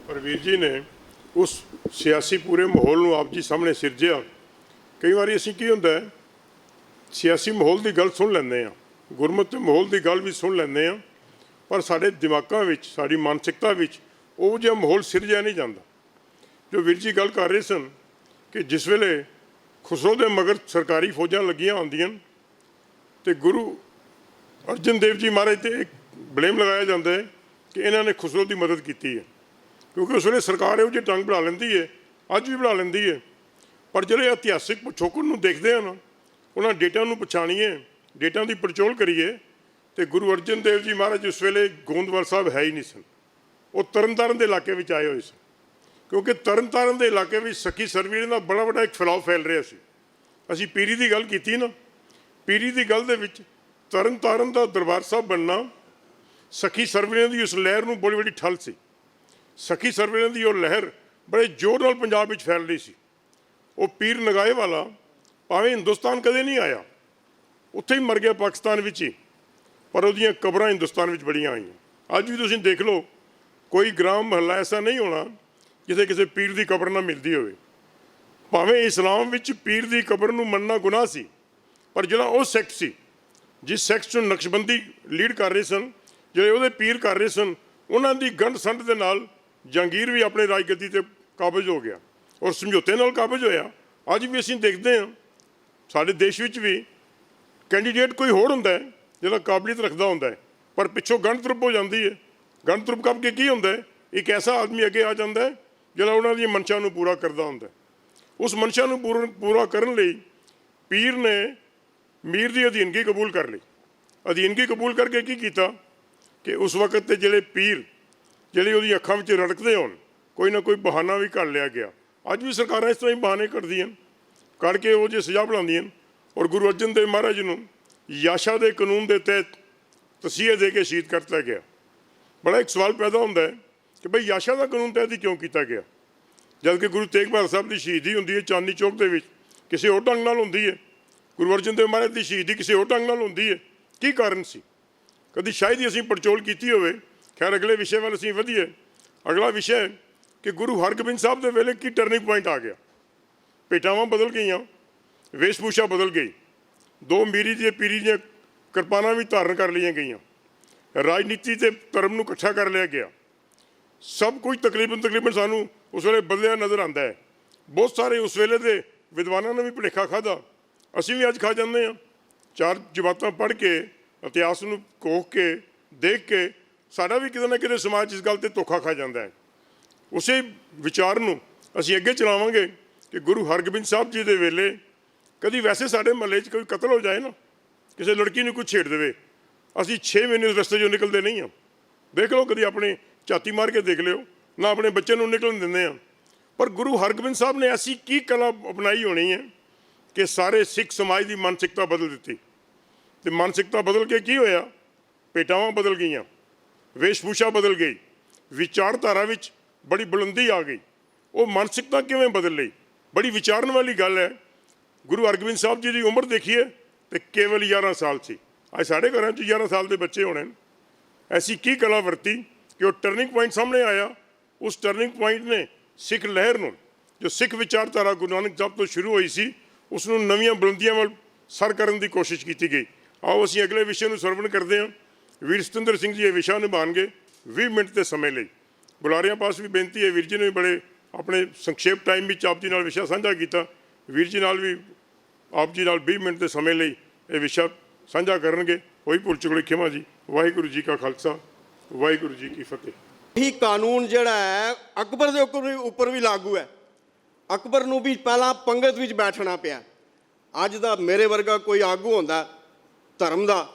पर वीर जी ने उस सियासी पूरे माहौल ਨੂੰ ਆਪ ਜੀ ਸਾਹਮਣੇ ਸਿਰਜਿਆ। ਕਈ ਵਾਰੀ ਅਸੀਂ ਕੀ ਹੁੰਦਾ ਹੈ ਸਿਆਸੀ ਮਾਹੌਲ ਦੀ ਗੱਲ ਸੁਣ ਲੈਂਦੇ ਹਾਂ, ਗੁਰਮਤਿ ਮਾਹੌਲ ਦੀ ਗੱਲ ਵੀ ਸੁਣ ਲੈਂਦੇ ਹਾਂ, ਪਰ ਸਾਡੇ ਦਿਮਾਗਾਂ ਵਿੱਚ ਸਾਡੀ ਮਾਨਸਿਕਤਾ ਵਿੱਚ ਉਹ ਜਿਹਾ ਮਾਹੌਲ ਸਿਰਜਿਆ ਨਹੀਂ ਜਾਂਦਾ। ਜੋ ਵੀਰ ਜੀ ਗੱਲ ਕਰ ਰਹੇ ਸਨ ਕਿ ਜਿਸ ਵੇਲੇ ਖੁਸਰੋ ਦੇ ਮਗਰ ਸਰਕਾਰੀ ਫੌਜਾਂ ਲੱਗੀਆਂ ਹੁੰਦੀਆਂ ਤੇ ਗੁਰੂ ਅਰਜਨ ਦੇਵ ਜੀ ਮਹਾਰਾਜ ਤੇ ਇੱਕ ਬਲੇਮ ਲਗਾਇਆ ਜਾਂਦਾ ਹੈ ਕਿ ਇਹਨਾਂ ਨੇ ਖੁਸਰੋ ਦੀ ਮਦਦ ਕੀਤੀ ਹੈ, ਕਿਉਂਕਿ ਉਸ ਵੇਲੇ ਸਰਕਾਰ ਇਹੋ ਜਿਹੀ ਢੰਗ ਬਣਾ ਲੈਂਦੀ ਹੈ, ਅੱਜ ਵੀ ਬਣਾ ਲੈਂਦੀ ਹੈ। ਪਰ ਜਿਹੜੇ ਇਤਿਹਾਸਿਕ ਪਿਛੋਕੜ ਨੂੰ ਦੇਖਦੇ ਹਨ, ਉਹਨਾਂ ਡੇਟਾ ਨੂੰ ਪਛਾਣੀਏ, ਡੇਟਾ ਦੀ ਪੜਚੋਲ ਕਰੀਏ ਤੇ ਗੁਰੂ ਅਰਜਨ ਦੇਵ ਜੀ ਮਹਾਰਾਜ ਉਸ ਵੇਲੇ ਗੋਂਦਵਾਲ ਸਾਹਿਬ ਹੈ ਹੀ ਨਹੀਂ ਸਨ, ਉਹ ਤਰਨਤਾਰਨ ਦੇ ਇਲਾਕੇ ਵਿੱਚ ਆਏ ਹੋਏ ਸਨ, ਕਿਉਂਕਿ ਤਰਨਤਾਰਨ ਦੇ ਇਲਾਕੇ ਵਿੱਚ ਸਖੀ ਸਰਵੀਰ ਦਾ ਬੜਾ ਵੱਡਾ ਇੱਕ ਫੈਲਾਅ ਫੈਲ ਰਿਹਾ ਸੀ। ਅਸੀਂ ਪੀਰੀ ਦੀ ਗੱਲ ਕੀਤੀ ਨਾ, ਪੀਰੀ ਦੀ ਗੱਲ ਦੇ ਵਿੱਚ ਤਰਨਤਾਰਨ ਦਾ ਦਰਬਾਰ ਸਾਹਿਬ ਬਣਨਾ ਸਖੀ ਸਰਵੀਰਾਂ ਦੀ ਉਸ ਲਹਿਰ ਨੂੰ ਬੜੀ ਵੱਡੀ ਠੱਲ ਸੀ। ਸਖੀ ਸਰਵੀਰਾਂ ਦੀ ਉਹ ਲਹਿਰ ਬੜੇ ਜ਼ੋਰ ਨਾਲ ਪੰਜਾਬ ਵਿੱਚ ਫੈਲ ਰਹੀ ਸੀ। ਉਹ ਪੀਰ ਨਗਾਏ ਵਾਲਾ ਭਾਵੇਂ ਹਿੰਦੁਸਤਾਨ ਕਦੇ ਨਹੀਂ ਆਇਆ, ਉੱਥੇ ਹੀ ਮਰ ਗਿਆ ਪਾਕਿਸਤਾਨ ਵਿੱਚ ਹੀ, ਪਰ ਉਹਦੀਆਂ ਕਬਰਾਂ ਹਿੰਦੁਸਤਾਨ ਵਿੱਚ ਬੜੀਆਂ ਆਈਆਂ। ਅੱਜ ਵੀ ਤੁਸੀਂ ਦੇਖ ਲਓ, ਕੋਈ ਗ੍ਰਾਮ ਮਹੱਲਾ ਐਸਾ ਨਹੀਂ ਹੋਣਾ ਜਿੱਥੇ ਕਿਸੇ ਪੀਰ ਦੀ ਕਬਰ ਨਾ ਮਿਲਦੀ ਹੋਵੇ। ਭਾਵੇਂ ਇਸਲਾਮ ਵਿੱਚ ਪੀਰ ਦੀ ਕਬਰ ਨੂੰ ਮੰਨਣਾ ਗੁਨਾਹ ਸੀ, ਪਰ ਜਿਹੜਾ ਉਹ ਸੈਕਟ ਸੀ, ਜਿਸ ਸੈਕਟ ਨੂੰ ਨਕਸ਼ਬੰਦੀ ਲੀਡ ਕਰ ਰਹੇ ਸਨ, ਜਿਹੜੇ ਉਹਦੇ ਪੀਰ ਕਰ ਰਹੇ ਸਨ, ਉਹਨਾਂ ਦੀ ਗੰਢ ਸੰਢ ਦੇ ਨਾਲ ਜਹਾਂਗੀਰ ਵੀ ਆਪਣੇ ਰਾਜਗੱਦੀ 'ਤੇ ਕਾਬਜ਼ ਹੋ ਗਿਆ ਔਰ ਸਮਝੌਤੇ ਨਾਲ ਕਾਬਜ਼ ਹੋਇਆ। ਅੱਜ ਵੀ ਅਸੀਂ ਦੇਖਦੇ ਹਾਂ ਸਾਡੇ ਦੇਸ਼ ਵਿੱਚ ਵੀ ਕੈਂਡੀਡੇਟ ਕੋਈ ਹੋਰ ਹੁੰਦਾ ਹੈ ਜਿਹੜਾ ਕਾਬਲੀਅਤ ਰੱਖਦਾ ਹੁੰਦਾ ਹੈ, ਪਰ ਪਿੱਛੋਂ ਗੰਢ ਤਰੁਪ ਹੋ ਜਾਂਦੀ ਹੈ। ਗੰਢ ਤਰੁਪ ਕੱਪ ਕੇ ਕੀ ਹੁੰਦਾ ਹੈ, ਇੱਕ ਐਸਾ ਆਦਮੀ ਅੱਗੇ ਆ ਜਾਂਦਾ ਹੈ ਜਿਹੜਾ ਉਹਨਾਂ ਦੀਆਂ ਮਨਸ਼ਾ ਨੂੰ ਪੂਰਾ ਕਰਦਾ ਹੁੰਦਾ। ਉਸ ਮਨਸ਼ਾ ਨੂੰ ਪੂਰਾ ਕਰਨ ਲਈ ਪੀਰ ਨੇ ਮੀਰ ਦੀ ਅਧੀਨਗੀ ਕਬੂਲ ਕਰ ਲਈ। ਅਧੀਨਗੀ ਕਬੂਲ ਕਰਕੇ ਕੀ ਕੀਤਾ ਕਿ ਉਸ ਵਕਤ 'ਤੇ ਜਿਹੜੇ ਪੀਰ ਜਿਹੜੇ ਉਹਦੀ ਅੱਖਾਂ ਵਿੱਚ ਰੜਕਦੇ ਹੋਣ, ਕੋਈ ਨਾ ਕੋਈ ਬਹਾਨਾ ਵੀ ਘੜ ਲਿਆ ਗਿਆ। ਅੱਜ ਵੀ ਸਰਕਾਰਾਂ ਇਸ ਤਰ੍ਹਾਂ ਹੀ ਬਹਾਨੇ ਕੱਢਦੀਆਂ, ਕੱਢ ਕੇ ਉਹ ਜੇ ਸਜ਼ਾ ਬਣਾਉਂਦੀਆਂ। ਔਰ ਗੁਰੂ ਅਰਜਨ ਦੇਵ ਮਹਾਰਾਜ ਨੂੰ ਯਾਸ਼ਾ ਦੇ ਕਾਨੂੰਨ ਦੇ ਤਹਿਤ ਤਸੀਹੇ ਦੇ ਕੇ ਸ਼ਹੀਦ ਕਰ ਦਿੱਤਾ ਗਿਆ। ਬੜਾ ਇੱਕ ਸਵਾਲ ਪੈਦਾ ਹੁੰਦਾ ਹੈ ਕਿ ਬਈ ਯਾਸ਼ਾ ਦਾ ਕਾਨੂੰਨ ਤਹਿਤ ਹੀ ਕਿਉਂ ਕੀਤਾ ਗਿਆ, ਜਦ ਕਿ ਗੁਰੂ ਤੇਗ ਬਹਾਦਰ ਸਾਹਿਬ ਦੀ ਸ਼ਹੀਦੀ ਹੁੰਦੀ ਹੈ ਚਾਂਦਨੀ ਚੌਕ ਦੇ ਵਿੱਚ, ਕਿਸੇ ਹੋਰ ਢੰਗ ਨਾਲ ਹੁੰਦੀ ਹੈ। ਗੁਰੂ ਅਰਜਨ ਦੇਵ ਮਹਾਰਾਜ ਦੀ ਸ਼ਹੀਦੀ ਕਿਸੇ ਹੋਰ ਢੰਗ ਨਾਲ ਹੁੰਦੀ ਹੈ। ਕੀ ਕਾਰਨ ਸੀ? ਕਦੀ ਸ਼ਾਇਦ ਹੀ ਅਸੀਂ ਪੜਚੋਲ ਕੀਤੀ ਹੋਵੇ। ਖੈਰ, ਅਗਲੇ ਵਿਸ਼ੇ ਵੱਲ ਅਸੀਂ ਵਧੀਏ। ਅਗਲਾ ਵਿਸ਼ਾ ਹੈ ਕਿ ਗੁਰੂ ਹਰਗੋਬਿੰਦ ਸਾਹਿਬ ਦੇ ਵੇਲੇ ਕੀ ਟਰਨਿੰਗ ਪੁਆਇੰਟ ਆ ਗਿਆ। ਭੇਟਾਵਾਂ ਬਦਲ ਗਈਆਂ, ਵੇਸ਼ਭੂਸ਼ਾ ਬਦਲ ਗਈ, ਦੋ ਮੀਰੀ ਦੀਆਂ ਪੀਰੀ ਦੀਆਂ ਕਿਰਪਾਨਾਂ ਵੀ ਧਾਰਨ ਕਰ ਲਈਆਂ ਗਈਆਂ, ਰਾਜਨੀਤੀ ਤੇ ਧਰਮ ਨੂੰ ਇਕੱਠਾ ਕਰ ਲਿਆ ਗਿਆ। ਸਭ ਕੁਝ ਤਕਰੀਬਨ ਸਾਨੂੰ ਉਸ ਵੇਲੇ ਬਦਲਿਆ ਨਜ਼ਰ ਆਉਂਦਾ ਹੈ। ਬਹੁਤ ਸਾਰੇ ਉਸ ਵੇਲੇ ਦੇ ਵਿਦਵਾਨਾਂ ਨੇ ਵੀ ਭੁਲੇਖਾ ਖਾਧਾ, ਅਸੀਂ ਵੀ ਅੱਜ ਖਾ ਜਾਂਦੇ ਹਾਂ। ਚਾਰ ਜਮਾਤਾਂ ਪੜ੍ਹ ਕੇ, ਇਤਿਹਾਸ ਨੂੰ ਕੋਖ ਕੇ, ਦੇਖ ਕੇ ਸਾਡਾ ਵੀ ਕਿਤੇ ਨਾ ਕਿਤੇ ਸਮਾਜ ਇਸ ਗੱਲ 'ਤੇ ਧੋਖਾ ਖਾ ਜਾਂਦਾ ਹੈ। ਉਸੇ ਵਿਚਾਰ ਨੂੰ ਅਸੀਂ ਅੱਗੇ ਚਲਾਵਾਂਗੇ ਕਿ ਗੁਰੂ ਹਰਗੋਬਿੰਦ ਸਾਹਿਬ ਜੀ ਦੇ ਵੇਲੇ ਕਦੀ ਵੈਸੇ ਸਾਡੇ ਮਹੱਲੇ 'ਚ ਕੋਈ ਕਤਲ ਹੋ ਜਾਏ ਨਾ, ਕਿਸੇ ਲੜਕੀ ਨੂੰ ਕੁਝ ਛੇੜ ਦੇਵੇ, ਅਸੀਂ 6 ਮਹੀਨੇ ਉਸ ਰਸਤੇ 'ਚੋਂ ਨਿਕਲਦੇ ਨਹੀਂ ਹਾਂ। ਦੇਖ ਲਓ, ਕਦੀ ਆਪਣੇ ਝਾਤੀ ਮਾਰ ਕੇ ਦੇਖ ਲਿਓ, ਨਾ ਆਪਣੇ ਬੱਚੇ ਨੂੰ ਨਿਕਲਣ ਦਿੰਦੇ ਹਾਂ। ਪਰ ਗੁਰੂ ਹਰਗੋਬਿੰਦ ਸਾਹਿਬ ਨੇ ਐਸੀ ਕੀ ਕਲਾ ਅਪਣਾਈ ਹੋਣੀ ਹੈ ਕਿ ਸਾਰੇ ਸਿੱਖ ਸਮਾਜ ਦੀ ਮਾਨਸਿਕਤਾ ਬਦਲ ਦਿੱਤੀ। ਅਤੇ ਮਾਨਸਿਕਤਾ ਬਦਲ ਕੇ ਕੀ ਹੋਇਆ? ਭੇਟਾਵਾਂ ਬਦਲ ਗਈਆਂ, ਵੇਸ਼ਭੂਸ਼ਾ ਬਦਲ ਗਈ, ਵਿਚਾਰਧਾਰਾ ਵਿੱਚ ਬੜੀ ਬੁਲੰਦੀ ਆ ਗਈ। ਉਹ ਮਾਨਸਿਕਤਾ ਕਿਵੇਂ ਬਦਲ ਲਈ? ਬੜੀ ਵਿਚਾਰਨ ਵਾਲੀ ਗੱਲ ਹੈ। ਗੁਰੂ ਹਰਗੋਬਿੰਦ ਸਾਹਿਬ ਜੀ ਦੀ ਉਮਰ ਦੇਖੀਏ ਤਾਂ ਕੇਵਲ 11 ਸਾਲ ਸੀ। ਅੱਜ ਸਾਡੇ ਘਰਾਂ 'ਚ 11 ਸਾਲ ਦੇ ਬੱਚੇ ਹੋਣੇ। ਐਸੀ ਕੀ ਕਲਾ ਵਰਤੀ ਕਿ ਉਹ ਟਰਨਿੰਗ ਪੁਆਇੰਟ ਸਾਹਮਣੇ ਆਇਆ। ਉਸ ਟਰਨਿੰਗ ਪੁਆਇੰਟ ਨੇ ਸਿੱਖ ਲਹਿਰ ਨੂੰ, ਜੋ ਸਿੱਖ ਵਿਚਾਰਧਾਰਾ ਗੁਰੂ ਨਾਨਕ ਸਾਹਿਬ ਤੋਂ ਸ਼ੁਰੂ ਹੋਈ ਸੀ, ਉਸ ਨੂੰ ਨਵੀਆਂ ਬੁਲੰਦੀਆਂ ਵੱਲ ਸਰ ਕਰਨ ਦੀ ਕੋਸ਼ਿਸ਼ ਕੀਤੀ ਗਈ। ਆਓ ਅਸੀਂ ਅਗਲੇ ਵਿਸ਼ੇ ਨੂੰ ਸਰਵਣ ਕਰਦੇ ਹਾਂ। ਵੀਰ ਸਤਿੰਦਰ ਸਿੰਘ ਜੀ ਇਹ ਵਿਸ਼ਾ ਨਿਭਾਉਣਗੇ 20 ਮਿੰਟ ਦੇ ਸਮੇਂ ਲਈ। ਬੁਲਾਰਿਆਂ ਪਾਸ ਵੀ ਬੇਨਤੀ ਹੈ, ਵੀਰ ਜੀ ਨੇ ਵੀ ਬੜੇ ਆਪਣੇ ਸੰਖੇਪ ਟਾਈਮ ਵਿੱਚ ਆਪ ਜੀ ਨਾਲ ਵਿਸ਼ਾ ਸਾਂਝਾ ਕੀਤਾ। ਵੀਰ ਜੀ ਨਾਲ ਵੀ ਆਪ ਜੀ ਨਾਲ 20 ਮਿੰਟ ਦੇ ਸਮੇਂ ਲਈ ਇਹ ਵਿਸ਼ਾ ਸਾਂਝਾ ਕਰਨਗੇ। ਹੋਈ ਭੁੱਲ ਚੁੱਕ ਖਿਮਾ ਜੀ। ਵਾਹਿਗੁਰੂ ਜੀ ਕਾ ਖਾਲਸਾ, ਵਾਹਿਗੁਰੂ ਜੀ ਕੀ ਫਤਿਹ। ਇਹੀ ਕਾਨੂੰਨ ਜਿਹੜਾ ਹੈ ਅਕਬਰ ਦੇ ਉੱਪਰ ਵੀ ਲਾਗੂ ਹੈ। ਅਕਬਰ ਨੂੰ ਵੀ ਪਹਿਲਾਂ ਪੰਗਤ ਵਿੱਚ ਬੈਠਣਾ ਪਿਆ। ਅੱਜ ਦਾ ਮੇਰੇ ਵਰਗਾ ਕੋਈ ਆਗੂ ਹੁੰਦਾ ਧਰਮ ਦਾ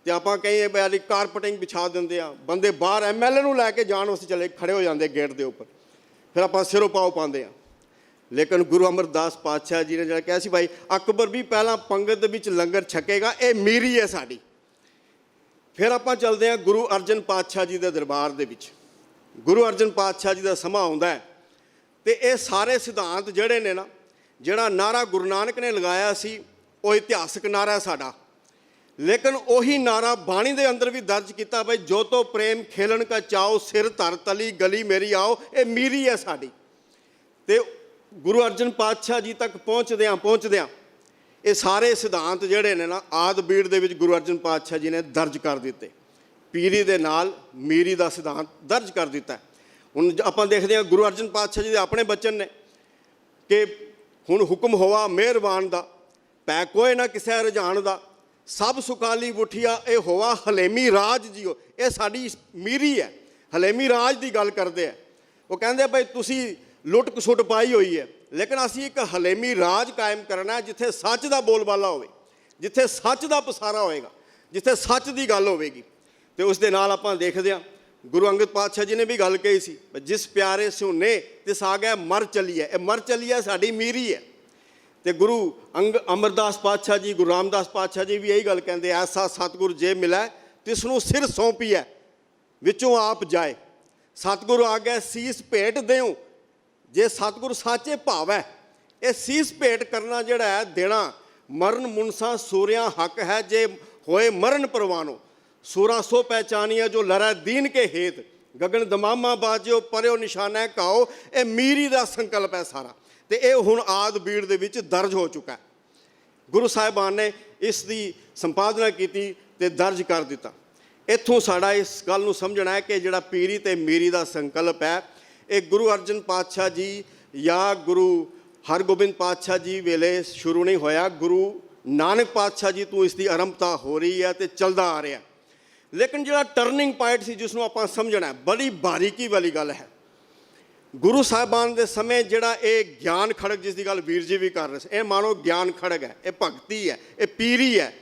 ਤੇ ਆਪਾਂ ਕਹੀਏ ਬਈ ਕਾਰਪੇਟਿੰਗ ਵਿਛਾ ਦਿੰਦੇ ਆ, ਬੰਦੇ ਬਾਹਰ MLA ਨੂੰ ਲੈ ਕੇ ਜਾਣ ਵਾਸਤੇ ਚਲੇ ਖੜੇ ਹੋ ਜਾਂਦੇ ਗੇਟ ਦੇ ਉੱਪਰ, ਫਿਰ ਆਪਾਂ ਸਿਰੋਂ ਪਾਓ ਪਾਉਂਦੇ ਆ। ਲੇਕਿਨ ਗੁਰੂ ਅਮਰਦਾਸ ਪਾਤਸ਼ਾਹ ਜੀ ਨੇ ਜਿਹੜਾ ਕਿਹਾ ਸੀ ਭਾਈ ਅਕਬਰ ਵੀ ਪਹਿਲਾਂ ਪੰਗਤ ਦੇ ਵਿੱਚ ਲੰਗਰ ਛਕੇਗਾ, ਇਹ ਮੀਰੀ ਹੈ ਸਾਡੀ। ਫਿਰ ਆਪਾਂ ਚੱਲਦੇ ਹਾਂ ਗੁਰੂ ਅਰਜਨ ਪਾਤਸ਼ਾਹ ਜੀ ਦੇ ਦਰਬਾਰ ਦੇ ਵਿੱਚ। ਗੁਰੂ ਅਰਜਨ ਪਾਤਸ਼ਾਹ ਜੀ ਦਾ ਸਮਾਂ ਆਉਂਦਾ ਹੈ ਤੇ ਇਹ ਸਾਰੇ ਸਿਧਾਂਤ ਜਿਹੜੇ ਨੇ ਨਾ, ਜਿਹੜਾ ਨਾਰਾ ਗੁਰੂ ਨਾਨਕ ਨੇ ਲਗਾਇਆ ਸੀ ਉਹ ਇਤਿਹਾਸਕ ਨਾਰਾ ਸਾਡਾ, ਲੇਕਿਨ ਉਹੀ ਨਾਰਾ ਬਾਣੀ ਦੇ ਅੰਦਰ ਵੀ ਦਰਜ ਕੀਤਾ ਬਈ ਜੋ ਤੋ ਪ੍ਰੇਮ ਖੇਲਣ ਕਾ ਚਾਓ ਸਿਰ ਧਰ ਤਲੀ ਗਲੀ ਮੇਰੀ ਆਓ, ਇਹ ਮੀਰੀ ਹੈ ਸਾਡੀ। ਤੇ ਗੁਰੂ ਅਰਜਨ ਪਾਤਸ਼ਾਹ ਜੀ ਤੱਕ ਪਹੁੰਚਦਿਆਂ ਇਹ ਸਾਰੇ ਸਿਧਾਂਤ ਜਿਹੜੇ ਨੇ ਨਾ ਆਦ ਬੀੜ ਦੇ ਵਿੱਚ ਗੁਰੂ ਅਰਜਨ ਪਾਤਸ਼ਾਹ ਜੀ ਨੇ ਦਰਜ ਕਰ ਦਿੱਤੇ। ਪੀਰੀ ਦੇ ਨਾਲ ਮੀਰੀ ਦਾ ਸਿਧਾਂਤ ਦਰਜ ਕਰ ਦਿੱਤਾ। ਹੁਣ ਆਪਾਂ ਦੇਖਦੇ ਹਾਂ ਗੁਰੂ ਅਰਜਨ ਪਾਤਸ਼ਾਹ ਜੀ ਦੇ ਆਪਣੇ ਬਚਨ ਨੇ ਕਿ ਹੁਣ ਹੁਕਮ ਹੋਆ ਮਿਹਰਬਾਨ ਦਾ, ਪੈ ਕੋਏ ਨਾ ਕਿਸੇ ਰੁਝਾਨ ਦਾ, ਸਭ ਸੁਖਾਲੀ ਉਠਿਆ ਇਹ ਹੋਵਾ ਹਲੇਮੀ ਰਾਜ ਜੀਓ। ਇਹ ਸਾਡੀ ਮੀਰੀ ਹੈ, ਹਲੇਮੀ ਰਾਜ ਦੀ ਗੱਲ ਕਰਦੇ ਆ। ਉਹ ਕਹਿੰਦੇ ਬਈ ਤੁਸੀਂ ਲੁੱਟ ਖਸੁੱਟ ਪਾਈ ਹੋਈ ਹੈ, ਲੇਕਿਨ ਅਸੀਂ ਇੱਕ ਹਲੇਮੀ ਰਾਜ ਕਾਇਮ ਕਰਨਾ ਜਿੱਥੇ ਸੱਚ ਦਾ ਬੋਲਬਾਲਾ ਹੋਵੇ, ਜਿੱਥੇ ਸੱਚ ਦਾ ਪਸਾਰਾ ਹੋਏਗਾ, ਜਿੱਥੇ ਸੱਚ ਦੀ ਗੱਲ ਹੋਵੇਗੀ। ਤੇ ਉਸ ਦੇ ਨਾਲ ਆਪਾਂ ਦੇਖਦੇ ਹਾਂ ਗੁਰੂ ਅੰਗਦ ਪਾਤਸ਼ਾਹ ਜੀ ਨੇ ਵੀ ਗੱਲ ਕਹੀ ਸੀ, ਜਿਸ ਪਿਆਰੇ ਸੁਨੇ ਤਿਸ ਆ ਗਿਆ ਮਰ ਚਲੀਏ। ਇਹ ਮਰ ਚਲੀਏ ਸਾਡੀ ਮੀਰੀ ਹੈ। ਤੇ ਗੁਰੂ ਅਮਰਦਾਸ ਪਾਤਸ਼ਾਹ ਜੀ, ਗੁਰੂ ਰਾਮਦਾਸ ਪਾਤਸ਼ਾਹ ਜੀ ਵੀ ਇਹੀ ਗੱਲ ਕਹਿੰਦੇ, ਐਸਾ ਸਤਿਗੁਰ ਜੇ ਮਿਲੈ ਤਿਸ ਨੂੰ ਸਿਰ ਸੌਂਪੀਐ ਵਿੱਚੋਂ ਆਪ ਜਾਏ। ਸਤਿਗੁਰੂ ਆ ਗਿਆ ਸੀਸ ਭੇਟ ਦਿਓ, ਜੇ ਸਤਿਗੁਰ ਸਾਚੇ ਭਾਵੈ। ਇਹ ਸੀਸ ਭੇਟ ਕਰਨਾ ਜਿਹੜਾ ਹੈ ਦੇਣਾ, ਮਰਨ ਮੁਨਸਾ ਸੂਰਿਆਂ ਹੱਕ ਹੈ ਜੇ ਹੋਏ ਮਰਨ ਪਰਵਾਨੋ। ਸੂਰਾ ਸੋ ਪਹਿਚਾਨੀਆ ਜੋ ਲੜੈ ਦੀਨ ਕੇ ਹੇਤ, ਗਗਨ ਦਮਾਮਾ ਬਾਜਿਓ ਪਰਿਓ ਨਿਸ਼ਾਨਾ ਕਾਓ। ਇਹ ਮੀਰੀ ਦਾ ਸੰਕਲਪ ਹੈ ਸਾਰਾ, ਤੇ ਇਹ ਹੁਣ ਆਦ ਬੀੜ ਦੇ ਵਿੱਚ ਦਰਜ ਹੋ ਚੁੱਕਾ ਹੈ। ਗੁਰੂ ਸਾਹਿਬਾਨ ਨੇ ਇਸ ਦੀ ਸੰਪਾਦਨਾ ਕੀਤੀ ਤੇ ਦਰਜ ਕਰ ਦਿੱਤਾ। ਇੱਥੋਂ ਸਾਡਾ ਇਸ ਗੱਲ ਨੂੰ ਸਮਝਣਾ ਹੈ ਕਿ ਜਿਹੜਾ ਪੀਰੀ ਤੇ ਮੀਰੀ ਦਾ ਸੰਕਲਪ ਹੈ, ਇਹ ਗੁਰੂ ਅਰਜਨ ਪਾਤਸ਼ਾਹ ਜੀ ਜਾਂ ਗੁਰੂ ਹਰਗੋਬਿੰਦ ਪਾਤਸ਼ਾਹ ਜੀ ਵੇਲੇ ਸ਼ੁਰੂ ਨਹੀਂ ਹੋਇਆ। ਗੁਰੂ ਨਾਨਕ ਪਾਤਸ਼ਾਹ ਜੀ ਤੋਂ ਇਸ ਦੀ ਆਰੰਭਤਾ ਹੋ ਰਹੀ ਹੈ ਤੇ ਚੱਲਦਾ ਆ ਰਿਹਾ। ਲੇਕਿਨ ਜਿਹੜਾ ਟਰਨਿੰਗ ਪੁਆਇੰਟ ਸੀ ਜਿਸ ਨੂੰ ਆਪਾਂ ਸਮਝਣਾ, ਬੜੀ ਬਾਰੀਕੀ ਵਾਲੀ ਗੱਲ ਹੈ। ਗੁਰੂ ਸਾਹਿਬਾਨ ਦੇ ਸਮੇਂ ਜਿਹੜਾ ਇਹ ਗਿਆਨ ਖੜਗ ਜਿਸ ਦੀ ਗੱਲ ਵੀਰ ਜੀ ਵੀ ਕਰ ਰਹੇ ਸੀ, ਇਹ ਮਾਨੋ ਗਿਆਨ ਖੜਗ ਹੈ, ਇਹ ਭਗਤੀ ਹੈ, ਇਹ ਪੀਰੀ ਹੈ।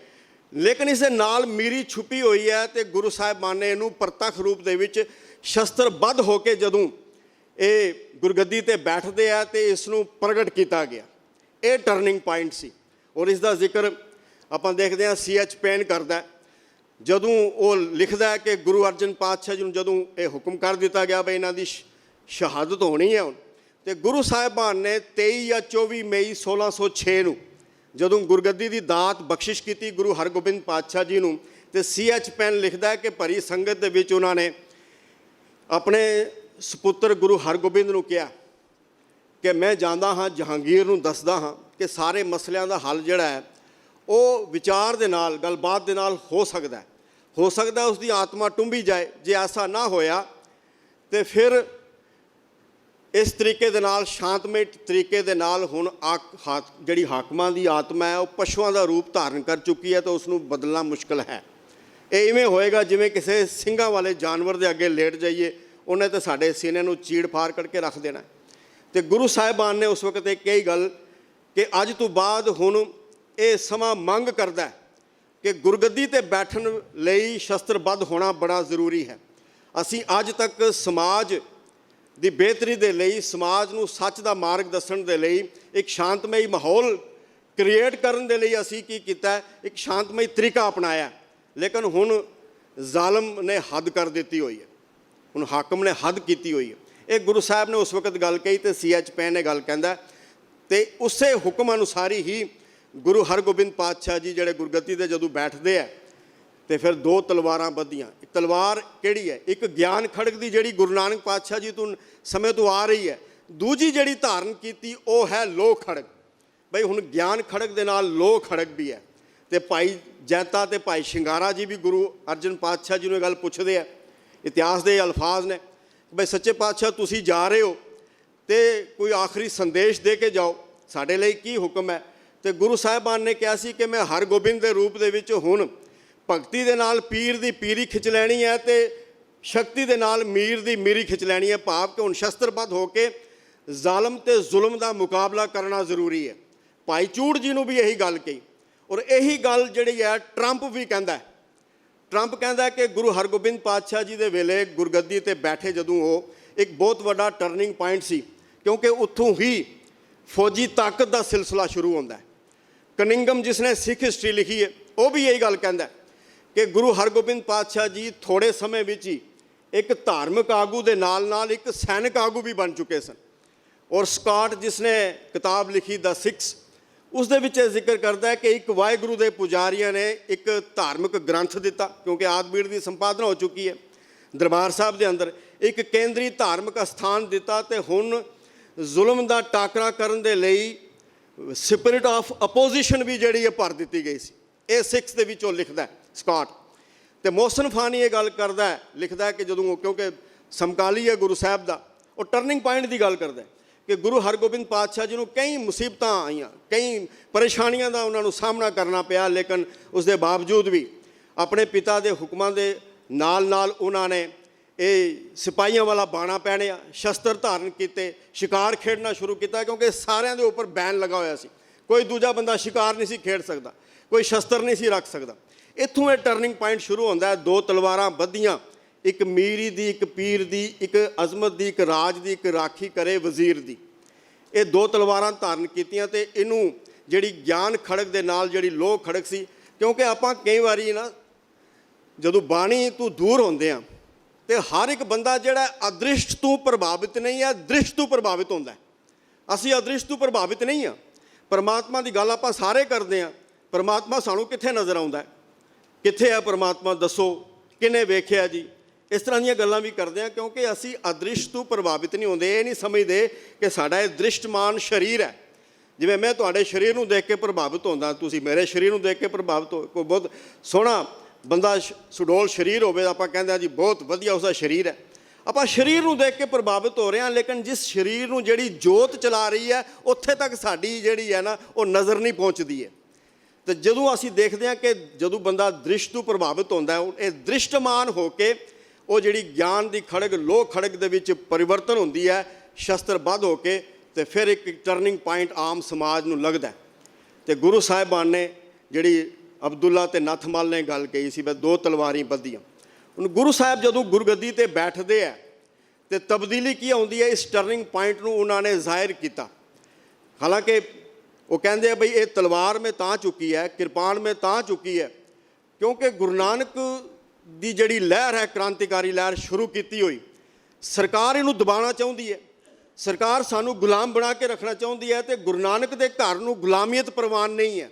ਲੇਕਿਨ ਇਸ ਦੇ ਨਾਲ ਮੀਰੀ ਛੁਪੀ ਹੋਈ ਹੈ ਤੇ ਗੁਰੂ ਸਾਹਿਬਾਨ ਨੇ ਇਹਨੂੰ ਪ੍ਰਤੱਖ ਰੂਪ ਦੇ ਵਿੱਚ ਸ਼ਸਤਰਬੱਧ ਹੋ ਕੇ ਜਦੋਂ ਇਹ ਗੁਰਗੱਦੀ ਤੇ ਬੈਠਦੇ ਆ ਤੇ ਇਸ ਨੂੰ ਪ੍ਰਗਟ ਕੀਤਾ ਗਿਆ। ਇਹ ਟਰਨਿੰਗ ਪੁਆਇੰਟ ਸੀ। ਔਰ ਇਸ ਦਾ ਜ਼ਿਕਰ ਆਪਾਂ ਦੇਖਦੇ ਹਾਂ C.H. ਪੈਨ ਕਰਦਾ, ਜਦੋਂ ਉਹ ਲਿਖਦਾ ਕਿ ਗੁਰੂ ਅਰਜਨ ਪਾਤਸ਼ਾਹ ਜੀ ਨੂੰ ਜਦੋਂ ਇਹ ਹੁਕਮ ਕਰ ਦਿੱਤਾ ਗਿਆ ਬਈ ਇਹਨਾਂ ਦੀ ਸ਼ਹਾਦਤ ਹੋਣੀ ਹੈ ਹੁਣ, ਤੇ ਗੁਰੂ ਸਾਹਿਬਾਨ ਨੇ 23 ਜਾਂ 24 ਮਈ 1606 ਨੂੰ ਜਦੋਂ ਗੁਰਗੱਦੀ ਦੀ ਦਾਤ ਬਖਸ਼ਿਸ਼ ਕੀਤੀ ਗੁਰੂ ਹਰਗੋਬਿੰਦ ਪਾਤਸ਼ਾਹ ਜੀ ਨੂੰ, ਤੇ C.H. ਪੈਨ ਲਿਖਦਾ ਕਿ ਭਰੀ ਸੰਗਤ ਦੇ ਵਿੱਚ ਉਹਨਾਂ ਨੇ ਆਪਣੇ ਸਪੁੱਤਰ ਗੁਰੂ ਹਰਗੋਬਿੰਦ ਨੂੰ ਕਿਹਾ ਕਿ ਮੈਂ ਜਾਂਦਾ ਹਾਂ ਜਹਾਂਗੀਰ ਨੂੰ ਦੱਸਦਾ ਹਾਂ ਕਿ ਸਾਰੇ ਮਸਲਿਆਂ ਦਾ ਹੱਲ ਜਿਹੜਾ ਹੈ ਉਹ ਵਿਚਾਰ ਦੇ ਨਾਲ, ਗੱਲਬਾਤ ਦੇ ਨਾਲ ਹੋ ਸਕਦਾ ਉਸ ਦੀ ਆਤਮਾ ਟੁੰਬੀ ਜਾਏ। ਜੇ ਐਸਾ ਨਾ ਹੋਇਆ ਤੇ ਫਿਰ ਇਸ ਤਰੀਕੇ ਦੇ ਨਾਲ, ਸ਼ਾਂਤਮਈ ਤਰੀਕੇ ਦੇ ਨਾਲ ਹੁਣ ਜਿਹੜੀ ਹਾਕਮਾਂ ਦੀ ਆਤਮਾ ਹੈ ਉਹ ਪਸ਼ੂਆਂ ਦਾ ਰੂਪ ਧਾਰਨ ਕਰ ਚੁੱਕੀ ਹੈ, ਤਾਂ ਉਸ ਨੂੰ ਬਦਲਣਾ ਮੁਸ਼ਕਲ ਹੈ। ਇਹ ਇਵੇਂ ਹੋਏਗਾ ਜਿਵੇਂ ਕਿਸੇ ਸਿੰਘਾਂ ਵਾਲੇ ਜਾਨਵਰ ਦੇ ਅੱਗੇ ਲੇਟ ਜਾਈਏ, ਉਹਨੇ ਤਾਂ ਸਾਡੇ ਸੀਨੇ ਨੂੰ ਚੀੜ ਫਾੜ ਕਰਕੇ ਰੱਖ ਦੇਣਾ। ਤੇ ਗੁਰੂ ਸਾਹਿਬਾਨ ਨੇ ਉਸ ਵਕਤ ਇੱਕ ਇਹੀ ਗੱਲ ਕਿ ਅੱਜ ਤੋਂ ਬਾਅਦ ਹੁਣ ਇਹ ਸਮਾਂ ਮੰਗ ਕਰਦਾ ਕਿ ਗੁਰਗੱਦੀ ਤੇ ਬੈਠਣ ਲਈ ਸ਼ਸਤਰਬੱਧ ਹੋਣਾ ਬੜਾ ਜ਼ਰੂਰੀ ਹੈ। ਅਸੀਂ ਅੱਜ ਤੱਕ ਸਮਾਜ ਦੀ ਬਿਹਤਰੀ ਦੇ ਲਈ, ਸਮਾਜ ਨੂੰ ਸੱਚ ਦਾ ਮਾਰਗ ਦੱਸਣ ਦੇ ਲਈ, ਇੱਕ ਸ਼ਾਂਤਮਈ ਮਾਹੌਲ ਕ੍ਰੀਏਟ ਕਰਨ ਦੇ ਲਈ ਅਸੀਂ ਕੀ ਕੀਤਾ, ਇੱਕ ਸ਼ਾਂਤਮਈ ਤਰੀਕਾ ਅਪਣਾਇਆ। ਲੇਕਿਨ ਹੁਣ ਜ਼ਾਲਮ ਨੇ ਹੱਦ ਕਰ ਦਿੱਤੀ ਹੋਈ ਹੈ, ਹੁਣ ਹਾਕਮ ਨੇ ਹੱਦ ਕੀਤੀ ਹੋਈ ਹੈ। ਇਹ ਗੁਰੂ ਸਾਹਿਬ ਨੇ ਉਸ ਵਕਤ ਗੱਲ ਕਹੀ ਤੇ C.H. ਪੈਨ ਨੇ ਗੱਲ ਕਹਿੰਦਾ, ਤੇ ਉਸੇ ਹੁਕਮ ਅਨੁਸਾਰ ਹੀ ਗੁਰੂ ਹਰਗੋਬਿੰਦ ਪਾਤਸ਼ਾਹ ਜੀ ਜਿਹੜੇ ਗੁਰਗੱਦੀ 'ਤੇ ਜਦੋਂ ਬੈਠਦੇ ਆ ਤੇ ਫਿਰ ਦੋ ਤਲਵਾਰਾਂ ਬੱਧੀਆਂ। ਇੱਕ ਤਲਵਾਰ ਕਿਹੜੀ ਹੈ? ਇੱਕ ਗਿਆਨ ਖੜਗ ਦੀ ਜਿਹੜੀ ਗੁਰੂ ਨਾਨਕ ਪਾਤਸ਼ਾਹ ਜੀ ਤੋਂ ਸਮੇਂ ਤੋਂ ਆ ਰਹੀ ਹੈ। ਦੂਜੀ ਜਿਹੜੀ ਧਾਰਨ ਕੀਤੀ ਉਹ ਹੈ ਲੋਹ ਖੜਗ। ਬਈ ਹੁਣ ਗਿਆਨ ਖੜਗ ਦੇ ਨਾਲ ਲੋਹ ਖੜਗ ਵੀ ਹੈ। ਤੇ ਭਾਈ ਜੈਤਾ ਤੇ ਭਾਈ ਸ਼ਿੰਗਾਰਾ ਜੀ ਵੀ ਗੁਰੂ ਅਰਜਨ ਪਾਤਸ਼ਾਹ ਜੀ ਨੂੰ ਇਹ ਗੱਲ ਪੁੱਛਦੇ ਆ। ਇਤਿਹਾਸ ਦੇ ਅਲਫਾਜ਼ ਨੇ, ਬਈ ਸੱਚੇ ਪਾਤਸ਼ਾਹ ਤੁਸੀਂ ਜਾ ਰਹੇ ਹੋ ਤੇ ਕੋਈ ਆਖਰੀ ਸੰਦੇਸ਼ ਦੇ ਕੇ ਜਾਓ, ਸਾਡੇ ਲਈ ਕੀ ਹੁਕਮ ਹੈ? ਤੇ ਗੁਰੂ ਸਾਹਿਬਾਨ ਨੇ ਕਿਹਾ ਸੀ ਕਿ ਮੈਂ ਹਰਗੋਬਿੰਦ ਦੇ ਰੂਪ ਦੇ ਵਿੱਚ ਹੁਣ ਭਗਤੀ ਦੇ ਨਾਲ ਪੀਰ ਦੀ ਪੀਰੀ ਖਿੱਚ ਲੈਣੀ ਹੈ ਤੇ ਸ਼ਕਤੀ ਦੇ ਨਾਲ ਮੀਰ ਦੀ ਮੀਰੀ ਖਿੱਚ ਲੈਣੀ ਹੈ। ਭਾਵ ਕਿ ਹੁਣ ਸ਼ਸਤਰਬੱਧ ਹੋ ਕੇ ਜ਼ਾਲਮ ਤੇ ਜ਼ੁਲਮ ਦਾ ਮੁਕਾਬਲਾ ਕਰਨਾ ਜ਼ਰੂਰੀ ਹੈ। ਭਾਈ ਚੂੜ ਜੀ ਨੂੰ ਵੀ ਇਹੀ ਗੱਲ ਕਹੀ, ਔਰ ਇਹੀ ਗੱਲ ਜਿਹੜੀ ਹੈ ਟਰੰਪ ਵੀ ਕਹਿੰਦਾ ਹੈ। ਟਰੰਪ ਕਹਿੰਦਾ ਕਿ ਗੁਰੂ ਹਰਗੋਬਿੰਦ ਪਾਤਸ਼ਾਹ ਜੀ ਦੇ ਵੇਲੇ ਗੁਰਗੱਦੀ 'ਤੇ ਬੈਠੇ ਜਦੋਂ ਉਹ ਇੱਕ ਬਹੁਤ ਵੱਡਾ ਟਰਨਿੰਗ ਪੁਆਇੰਟ ਸੀ, ਕਿਉਂਕਿ ਉੱਥੋਂ ਹੀ ਫੌਜੀ ਤਾਕਤ ਦਾ ਸਿਲਸਿਲਾ ਸ਼ੁਰੂ ਹੁੰਦਾ ਹੈ। ਕਨਿੰਗਮ ਜਿਸ ਨੇ ਸਿੱਖ ਹਿਸਟਰੀ ਲਿਖੀ ਹੈ ਉਹ ਵੀ ਇਹੀ ਗੱਲ ਕਹਿੰਦਾ ਕਿ ਗੁਰੂ ਹਰਗੋਬਿੰਦ ਪਾਤਸ਼ਾਹ ਜੀ ਥੋੜ੍ਹੇ ਸਮੇਂ ਵਿੱਚ ਹੀ ਇੱਕ ਧਾਰਮਿਕ ਆਗੂ ਦੇ ਨਾਲ ਨਾਲ ਇੱਕ ਸੈਨਿਕ ਆਗੂ ਵੀ ਬਣ ਚੁੱਕੇ ਸਨ। ਔਰ ਸਕਾਟ ਜਿਸ ਨੇ ਕਿਤਾਬ ਲਿਖੀ ਦਾ ਸਿਕਸ, ਉਸ ਦੇ ਵਿੱਚ ਇਹ ਜ਼ਿਕਰ ਕਰਦਾ ਹੈ ਕਿ ਇੱਕ ਵਾਹਿਗੁਰੂ ਦੇ ਪੁਜਾਰੀਆਂ ਨੇ ਇੱਕ ਧਾਰਮਿਕ ਗ੍ਰੰਥ ਦਿੱਤਾ, ਕਿਉਂਕਿ ਆਦਬੀੜ ਦੀ ਸੰਪਾਦਨਾ ਹੋ ਚੁੱਕੀ ਹੈ ਦਰਬਾਰ ਸਾਹਿਬ ਦੇ ਅੰਦਰ, ਇੱਕ ਕੇਂਦਰੀ ਧਾਰਮਿਕ ਅਸਥਾਨ ਦਿੱਤਾ, ਤੇ ਹੁਣ ਜ਼ੁਲਮ ਦਾ ਟਾਕਰਾ ਕਰਨ ਦੇ ਲਈ ਸਪਿਰਿਟ ਆਫ ਅਪੋਜੀਸ਼ਨ ਵੀ ਜਿਹੜੀ ਹੈ ਭਰ ਦਿੱਤੀ ਗਈ ਸੀ। ਇਹ 6 ਦੇ ਵਿੱਚ ਉਹ ਲਿਖਦਾ ਹੈ ਸਕਾਟ। ਤੇ ਮੋਹਸਨ ਫਾਨੀ ਇਹ ਗੱਲ ਕਰਦਾ ਹੈ, ਲਿਖਦਾ ਹੈ ਕਿ ਜਦੋਂ, ਕਿਉਂਕਿ ਸਮਕਾਲੀ ਹੈ ਗੁਰੂ ਸਾਹਿਬ ਦਾ, ਉਹ ਟਰਨਿੰਗ ਪੁਆਇੰਟ ਦੀ ਗੱਲ ਕਰਦਾ ਹੈ ਕਿ ਗੁਰੂ ਹਰਗੋਬਿੰਦ ਪਾਤਸ਼ਾਹ ਜੀ ਨੂੰ ਕਈ ਮੁਸੀਬਤਾਂ ਆਈਆਂ, ਕਈ ਪਰੇਸ਼ਾਨੀਆਂ ਦਾ ਉਹਨਾਂ ਨੂੰ ਸਾਹਮਣਾ ਕਰਨਾ ਪਿਆ, ਲੇਕਿਨ ਉਸ ਦੇ ਬਾਵਜੂਦ ਵੀ ਆਪਣੇ ਪਿਤਾ ਦੇ ਹੁਕਮਾਂ ਦੇ ਨਾਲ ਨਾਲ ਉਹਨਾਂ ਨੇ ਇਹ ਸਿਪਾਹੀਆਂ ਵਾਲਾ ਬਾਣਾ ਪਹਿਨਿਆ, ਸ਼ਸਤਰ ਧਾਰਨ ਕੀਤੇ, ਸ਼ਿਕਾਰ ਖੇਡਣਾ ਸ਼ੁਰੂ ਕੀਤਾ, ਕਿਉਂਕਿ ਸਾਰਿਆਂ ਦੇ ਉੱਪਰ ਬੈਨ ਲੱਗਾ ਹੋਇਆ ਸੀ। ਕੋਈ ਦੂਜਾ ਬੰਦਾ ਸ਼ਿਕਾਰ ਨਹੀਂ ਸੀ ਖੇਡ ਸਕਦਾ, ਕੋਈ ਸ਼ਸਤਰ ਨਹੀਂ ਸੀ ਰੱਖ ਸਕਦਾ। ਇੱਥੋਂ ਇਹ ਟਰਨਿੰਗ ਪੁਆਇੰਟ ਸ਼ੁਰੂ ਹੁੰਦਾ ਹੈ। 2 ਤਲਵਾਰਾਂ ਬੱਧੀਆਂ, ਇੱਕ ਮੀਰੀ ਦੀ, ਇੱਕ ਪੀਰ ਦੀ, ਇੱਕ ਅਜ਼ਮਤ ਦੀ, ਇੱਕ ਰਾਜ ਦੀ, ਇੱਕ ਰਾਖੀ ਕਰੇ ਵਜ਼ੀਰ ਦੀ। ਇਹ 2 ਤਲਵਾਰਾਂ ਧਾਰਨ ਕੀਤੀਆਂ, ਤੇ ਇਹਨੂੰ ਜਿਹੜੀ ਗਿਆਨ ਖੜਕ ਦੇ ਨਾਲ ਜਿਹੜੀ ਲੋਹ ਖੜਕ ਸੀ, ਕਿਉਂਕਿ ਆਪਾਂ ਕਈ ਵਾਰੀ ਨਾ ਜਦੋਂ ਬਾਣੀ ਤੋਂ ਦੂਰ ਹੁੰਦੇ ਆ ਤੇ ਹਰ ਇੱਕ ਬੰਦਾ ਜਿਹੜਾ ਅਦ੍ਰਿਸ਼ਟ ਤੋਂ ਪ੍ਰਭਾਵਿਤ ਨਹੀਂ ਹੈ, ਦ੍ਰਿਸ਼ਟ ਤੋਂ ਪ੍ਰਭਾਵਿਤ ਹੁੰਦਾ ਹੈ। ਅਸੀਂ ਅਦ੍ਰਿਸ਼ਟ ਤੋਂ ਪ੍ਰਭਾਵਿਤ ਨਹੀਂ ਹਾਂ। ਪਰਮਾਤਮਾ ਦੀ ਗੱਲ ਆਪਾਂ ਸਾਰੇ ਕਰਦੇ ਹਾਂ, ਪਰਮਾਤਮਾ ਸਾਨੂੰ ਕਿੱਥੇ ਨਜ਼ਰ ਆਉਂਦਾ ਹੈ, ਕਿੱਥੇ ਹੈ ਪਰਮਾਤਮਾ ਦੱਸੋ, ਕਿਹਨੇ ਵੇਖਿਆ ਜੀ, ਇਸ ਤਰ੍ਹਾਂ ਦੀਆਂ ਗੱਲਾਂ ਵੀ ਕਰਦੇ ਹਾਂ, ਕਿਉਂਕਿ ਅਸੀਂ ਅਦ੍ਰਿਸ਼ਟ ਤੋਂ ਪ੍ਰਭਾਵਿਤ ਨਹੀਂ ਹੁੰਦੇ। ਇਹ ਨਹੀਂ ਸਮਝਦੇ ਕਿ ਸਾਡਾ ਇਹ ਦ੍ਰਿਸ਼ਟਮਾਨ ਸਰੀਰ ਹੈ। ਜਿਵੇਂ ਮੈਂ ਤੁਹਾਡੇ ਸਰੀਰ ਨੂੰ ਦੇਖ ਕੇ ਪ੍ਰਭਾਵਿਤ ਹੁੰਦਾ, ਤੁਸੀਂ ਮੇਰੇ ਸਰੀਰ ਨੂੰ ਦੇਖ ਕੇ ਪ੍ਰਭਾਵਿਤ ਹੋ। ਕੋਈ ਬਹੁਤ ਸੋਹਣਾ ਬੰਦਾ ਸੁਡੋਲ ਸਰੀਰ ਹੋਵੇ, ਆਪਾਂ ਕਹਿੰਦੇ ਹਾਂ ਜੀ ਬਹੁਤ ਵਧੀਆ ਉਸਦਾ ਸਰੀਰ ਹੈ। ਆਪਾਂ ਸਰੀਰ ਨੂੰ ਦੇਖ ਕੇ ਪ੍ਰਭਾਵਿਤ ਹੋ ਰਹੇ ਹਾਂ, ਲੇਕਿਨ ਜਿਸ ਸਰੀਰ ਨੂੰ ਜਿਹੜੀ ਜੋਤ ਚਲਾ ਰਹੀ ਹੈ, ਉੱਥੇ ਤੱਕ ਸਾਡੀ ਜਿਹੜੀ ਹੈ ਨਾ ਉਹ ਨਜ਼ਰ ਨਹੀਂ ਪਹੁੰਚਦੀ ਹੈ। ਤੇ ਜਦੋਂ ਅਸੀਂ ਦੇਖਦੇ ਹਾਂ ਕਿ ਜਦੋਂ ਬੰਦਾ ਦ੍ਰਿਸ਼ਟ ਤੋਂ ਪ੍ਰਭਾਵਿਤ ਹੁੰਦਾ ਹੈ, ਇਹ ਦ੍ਰਿਸ਼ਟਮਾਨ ਹੋ ਕੇ ਉਹ ਜਿਹੜੀ ਗਿਆਨ ਦੀ ਖੜਗ, ਲੋਹ ਖੜਗ ਦੇ ਵਿੱਚ ਪਰਿਵਰਤਨ ਹੁੰਦੀ ਹੈ, ਸ਼ਸਤਰਬੱਧ ਹੋ ਕੇ, ਤੇ ਫਿਰ ਇੱਕ ਟਰਨਿੰਗ ਪੁਆਇੰਟ ਆਮ ਸਮਾਜ ਨੂੰ ਲੱਗਦਾ। ਤੇ ਗੁਰੂ ਸਾਹਿਬਾਨ ਨੇ ਜਿਹੜੀ ਅਬਦੁੱਲਾ ਤੇ ਨੱਥਮਲ ਨੇ ਗੱਲ ਕਹੀ ਸੀ, ਬਈ 2 ਤਲਵਾਰੀ ਬੱਧੀਆਂ। ਹੁਣ ਗੁਰੂ ਸਾਹਿਬ ਜਦੋਂ ਗੁਰਗੱਦੀ ਤੇ ਬੈਠਦੇ ਆ ਤੇ ਤਬਦੀਲੀ ਕੀ ਆਉਂਦੀ ਹੈ, ਇਸ ਟਰਨਿੰਗ ਪੁਆਇੰਟ ਨੂੰ ਉਹਨਾਂ ਨੇ ਜ਼ਾਹਿਰ ਕੀਤਾ। ਹਾਲਾਂਕਿ ਉਹ ਕਹਿੰਦੇ ਆ ਬਈ ਇਹ ਤਲਵਾਰ ਮੈਂ ਤਾਂ ਚੁੱਕੀ ਹੈ, ਕਿਰਪਾਨ ਮੈਂ ਤਾਂ ਚੁੱਕੀ ਹੈ, ਕਿਉਂਕਿ ਗੁਰੂ ਨਾਨਕ ਦੀ ਜਿਹੜੀ ਲਹਿਰ ਹੈ, ਕ੍ਰਾਂਤੀਕਾਰੀ ਲਹਿਰ ਸ਼ੁਰੂ ਕੀਤੀ ਹੋਈ, ਸਰਕਾਰ ਇਹਨੂੰ ਦਬਾਉਣਾ ਚਾਹੁੰਦੀ ਹੈ, ਸਰਕਾਰ ਸਾਨੂੰ ਗੁਲਾਮ ਬਣਾ ਕੇ ਰੱਖਣਾ ਚਾਹੁੰਦੀ ਹੈ, ਤੇ ਗੁਰੂ ਨਾਨਕ ਦੇ ਘਰ ਨੂੰ ਗੁਲਾਮੀਅਤ ਪ੍ਰਵਾਨ ਨਹੀਂ ਹੈ।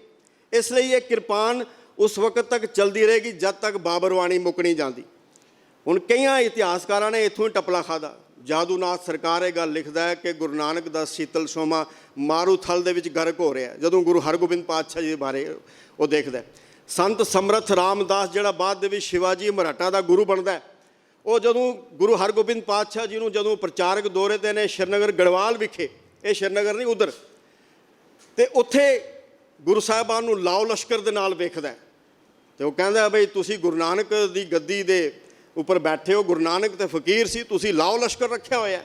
ਇਸ ਲਈ ਇਹ ਕਿਰਪਾਨ ਉਸ ਵਕਤ ਤੱਕ ਚਲਦੀ ਰਹੇਗੀ ਜਦ ਤੱਕ ਬਾਬਰਵਾਣੀ ਮੁੱਕ ਨਹੀਂ ਜਾਂਦੀ। ਹੁਣ ਕਈਆਂ ਇਤਿਹਾਸਕਾਰਾਂ ਨੇ ਇੱਥੋਂ ਹੀ ਟਪਲਾ ਖਾਦਾ। ਜਾਦੂਨਾਥ ਸਰਕਾਰ ਇਹ ਗੱਲ ਲਿਖਦਾ ਹੈ ਕਿ ਗੁਰੂ ਨਾਨਕ ਦਾ ਸੀਤਲ ਸੋਮਾ ਮਾਰੂਥਲ ਦੇ ਵਿੱਚ ਗਰਕ ਹੋ ਰਿਹਾ, ਜਦੋਂ ਗੁਰੂ ਹਰਗੋਬਿੰਦ ਪਾਤਸ਼ਾਹ ਜੀ ਦੇ ਬਾਰੇ ਉਹ ਦੇਖਦਾ। ਸੰਤ ਸਮਰੱਥ ਰਾਮਦਾਸ ਜਿਹੜਾ ਬਾਅਦ ਦੇ ਵਿੱਚ ਸ਼ਿਵਾਜੀ ਮਰਾਠਾ ਦਾ ਗੁਰੂ ਬਣਦਾ ਹੈ, ਉਹ ਜਦੋਂ ਗੁਰੂ ਹਰਗੋਬਿੰਦ ਪਾਤਸ਼ਾਹ ਜੀ ਨੂੰ ਜਦੋਂ ਪ੍ਰਚਾਰਕ ਦੌਰੇ 'ਤੇ ਨੇ ਸ਼੍ਰੀਨਗਰ ਗੜਵਾਲ ਵਿਖੇ, ਇਹ ਸ਼੍ਰੀਨਗਰ ਨਹੀਂ ਉਧਰ, ਤੇ ਉੱਥੇ ਗੁਰੂ ਸਾਹਿਬਾਨ ਨੂੰ ਲਾਓ ਲਸ਼ਕਰ ਦੇ ਨਾਲ ਵੇਖਦਾ, ਤੇ ਉਹ ਕਹਿੰਦਾ ਬਈ ਤੁਸੀਂ ਗੁਰੂ ਨਾਨਕ ਦੀ ਗੱਦੀ ਦੇ ਉੱਪਰ ਬੈਠੇ ਹੋ, ਗੁਰੂ ਨਾਨਕ ਤੇ ਫਕੀਰ ਸੀ, ਤੁਸੀਂ ਲਾਓ ਲਸ਼ਕਰ ਰੱਖਿਆ ਹੋਇਆ।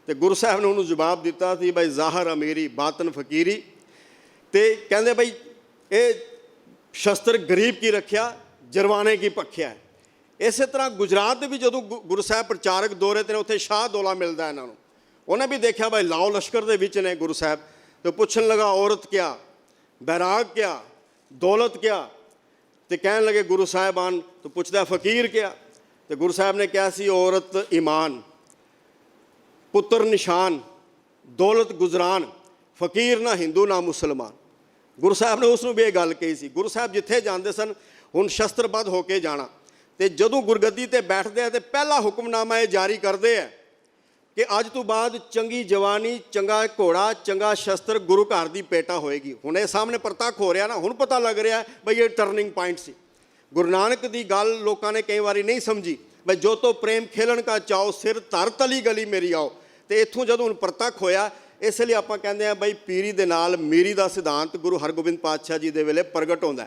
ਤੇ ਗੁਰੂ ਸਾਹਿਬ ਨੇ ਉਹਨੂੰ ਜਵਾਬ ਦਿੱਤਾ ਸੀ ਬਈ ਜ਼ਾਹਰ ਅਮੀਰੀ ਬਾਤਨ ਫਕੀਰੀ, ਤੇ ਕਹਿੰਦੇ ਬਈ ਇਹ ਸ਼ਸਤਰ ਗਰੀਬ ਕੀ ਰੱਖਿਆ, ਜਰਵਾਨੇ ਕੀ ਭਖਿਆ। ਇਸੇ ਤਰ੍ਹਾਂ ਗੁਜਰਾਤ ਦੇ ਵੀ ਜਦੋਂ ਗੁਰੂ ਸਾਹਿਬ ਪ੍ਰਚਾਰਕ ਦੌਰੇ 'ਤੇ ਨੇ, ਉੱਥੇ ਸ਼ਾਹ ਦੌਲਾ ਮਿਲਦਾ ਇਹਨਾਂ ਨੂੰ, ਉਹਨੇ ਵੀ ਦੇਖਿਆ ਬਈ ਲਾਓ ਲਸ਼ਕਰ ਦੇ ਵਿੱਚ ਨੇ ਗੁਰੂ ਸਾਹਿਬ, ਤੇ ਪੁੱਛਣ ਲਗਾ ਔਰਤ ਕਿਆ, ਬੈਰਾਗ ਕਿਆ, ਦੌਲਤ ਕਿਆ, ਤੇ ਕਹਿਣ ਲਗੇ ਗੁਰੂ ਸਾਹਿਬਾਨ, ਤੋਂ ਪੁੱਛਦਾ ਫਕੀਰ ਕਿਆ, ਤੇ ਗੁਰੂ ਸਾਹਿਬ ਨੇ ਕਿਹਾ ਸੀ ਔਰਤ ਈਮਾਨ, ਪੁੱਤਰ ਨਿਸ਼ਾਨ, ਦੌਲਤ ਗੁਜ਼ਰਾਨ, ਫਕੀਰ ਨਾ ਹਿੰਦੂ ਨਾ ਮੁਸਲਮਾਨ। ਗੁਰੂ ਸਾਹਿਬ ਨੇ ਉਸ ਨੂੰ ਵੀ ਇਹ ਗੱਲ ਕਹੀ ਸੀ। ਗੁਰੂ ਸਾਹਿਬ ਜਿੱਥੇ ਜਾਂਦੇ ਸਨ ਹੁਣ ਸ਼ਸਤਰਬੱਧ ਹੋ ਕੇ ਜਾਣਾ, ਤੇ ਜਦੋਂ ਗੁਰਗੱਦੀ ਤੇ ਬੈਠਦੇ ਆ ਤੇ ਪਹਿਲਾ ਹੁਕਮਨਾਮਾ ਇਹ ਜਾਰੀ ਕਰਦੇ ਆ ਕਿ ਅੱਜ ਤੋਂ ਬਾਅਦ ਚੰਗੀ ਜਵਾਨੀ, ਚੰਗਾ ਘੋੜਾ, ਚੰਗਾ ਸ਼ਸਤਰ ਗੁਰੂ ਘਰ ਦੀ ਪੇਟਾ ਹੋਏਗੀ। ਹੁਣ ਇਹ ਸਾਹਮਣੇ ਪ੍ਰਤੱਖ ਹੋ ਰਿਹਾ ਨਾ, ਹੁਣ ਪਤਾ ਲੱਗ ਰਿਹਾ ਬਈ ਇਹ ਟਰਨਿੰਗ ਪੁਆਇੰਟ ਸੀ। ਗੁਰੂ ਨਾਨਕ ਦੀ ਗੱਲ ਲੋਕਾਂ ਨੇ ਕਈ ਵਾਰੀ ਨਹੀਂ ਸਮਝੀ, ਬਈ ਜੋ ਤੋ ਪ੍ਰੇਮ ਖੇਲਣ ਕਾ ਚਾਓ, ਸਿਰ ਧਰ ਤਲੀ ਗਲੀ ਮੇਰੀ ਆਓ। ਤੇ ਇੱਥੋਂ ਜਦੋਂ ਹੁਣ ਪ੍ਰਤੱਖ ਹੋਇਆ, ਇਸ ਲਈ ਆਪਾਂ ਕਹਿੰਦੇ ਹਾਂ ਬਈ ਪੀਰੀ ਦੇ ਨਾਲ ਮੀਰੀ ਦਾ ਸਿਧਾਂਤ ਗੁਰੂ ਹਰਗੋਬਿੰਦ ਪਾਤਸ਼ਾਹ ਜੀ ਦੇ ਵੇਲੇ ਪ੍ਰਗਟ ਹੁੰਦਾ।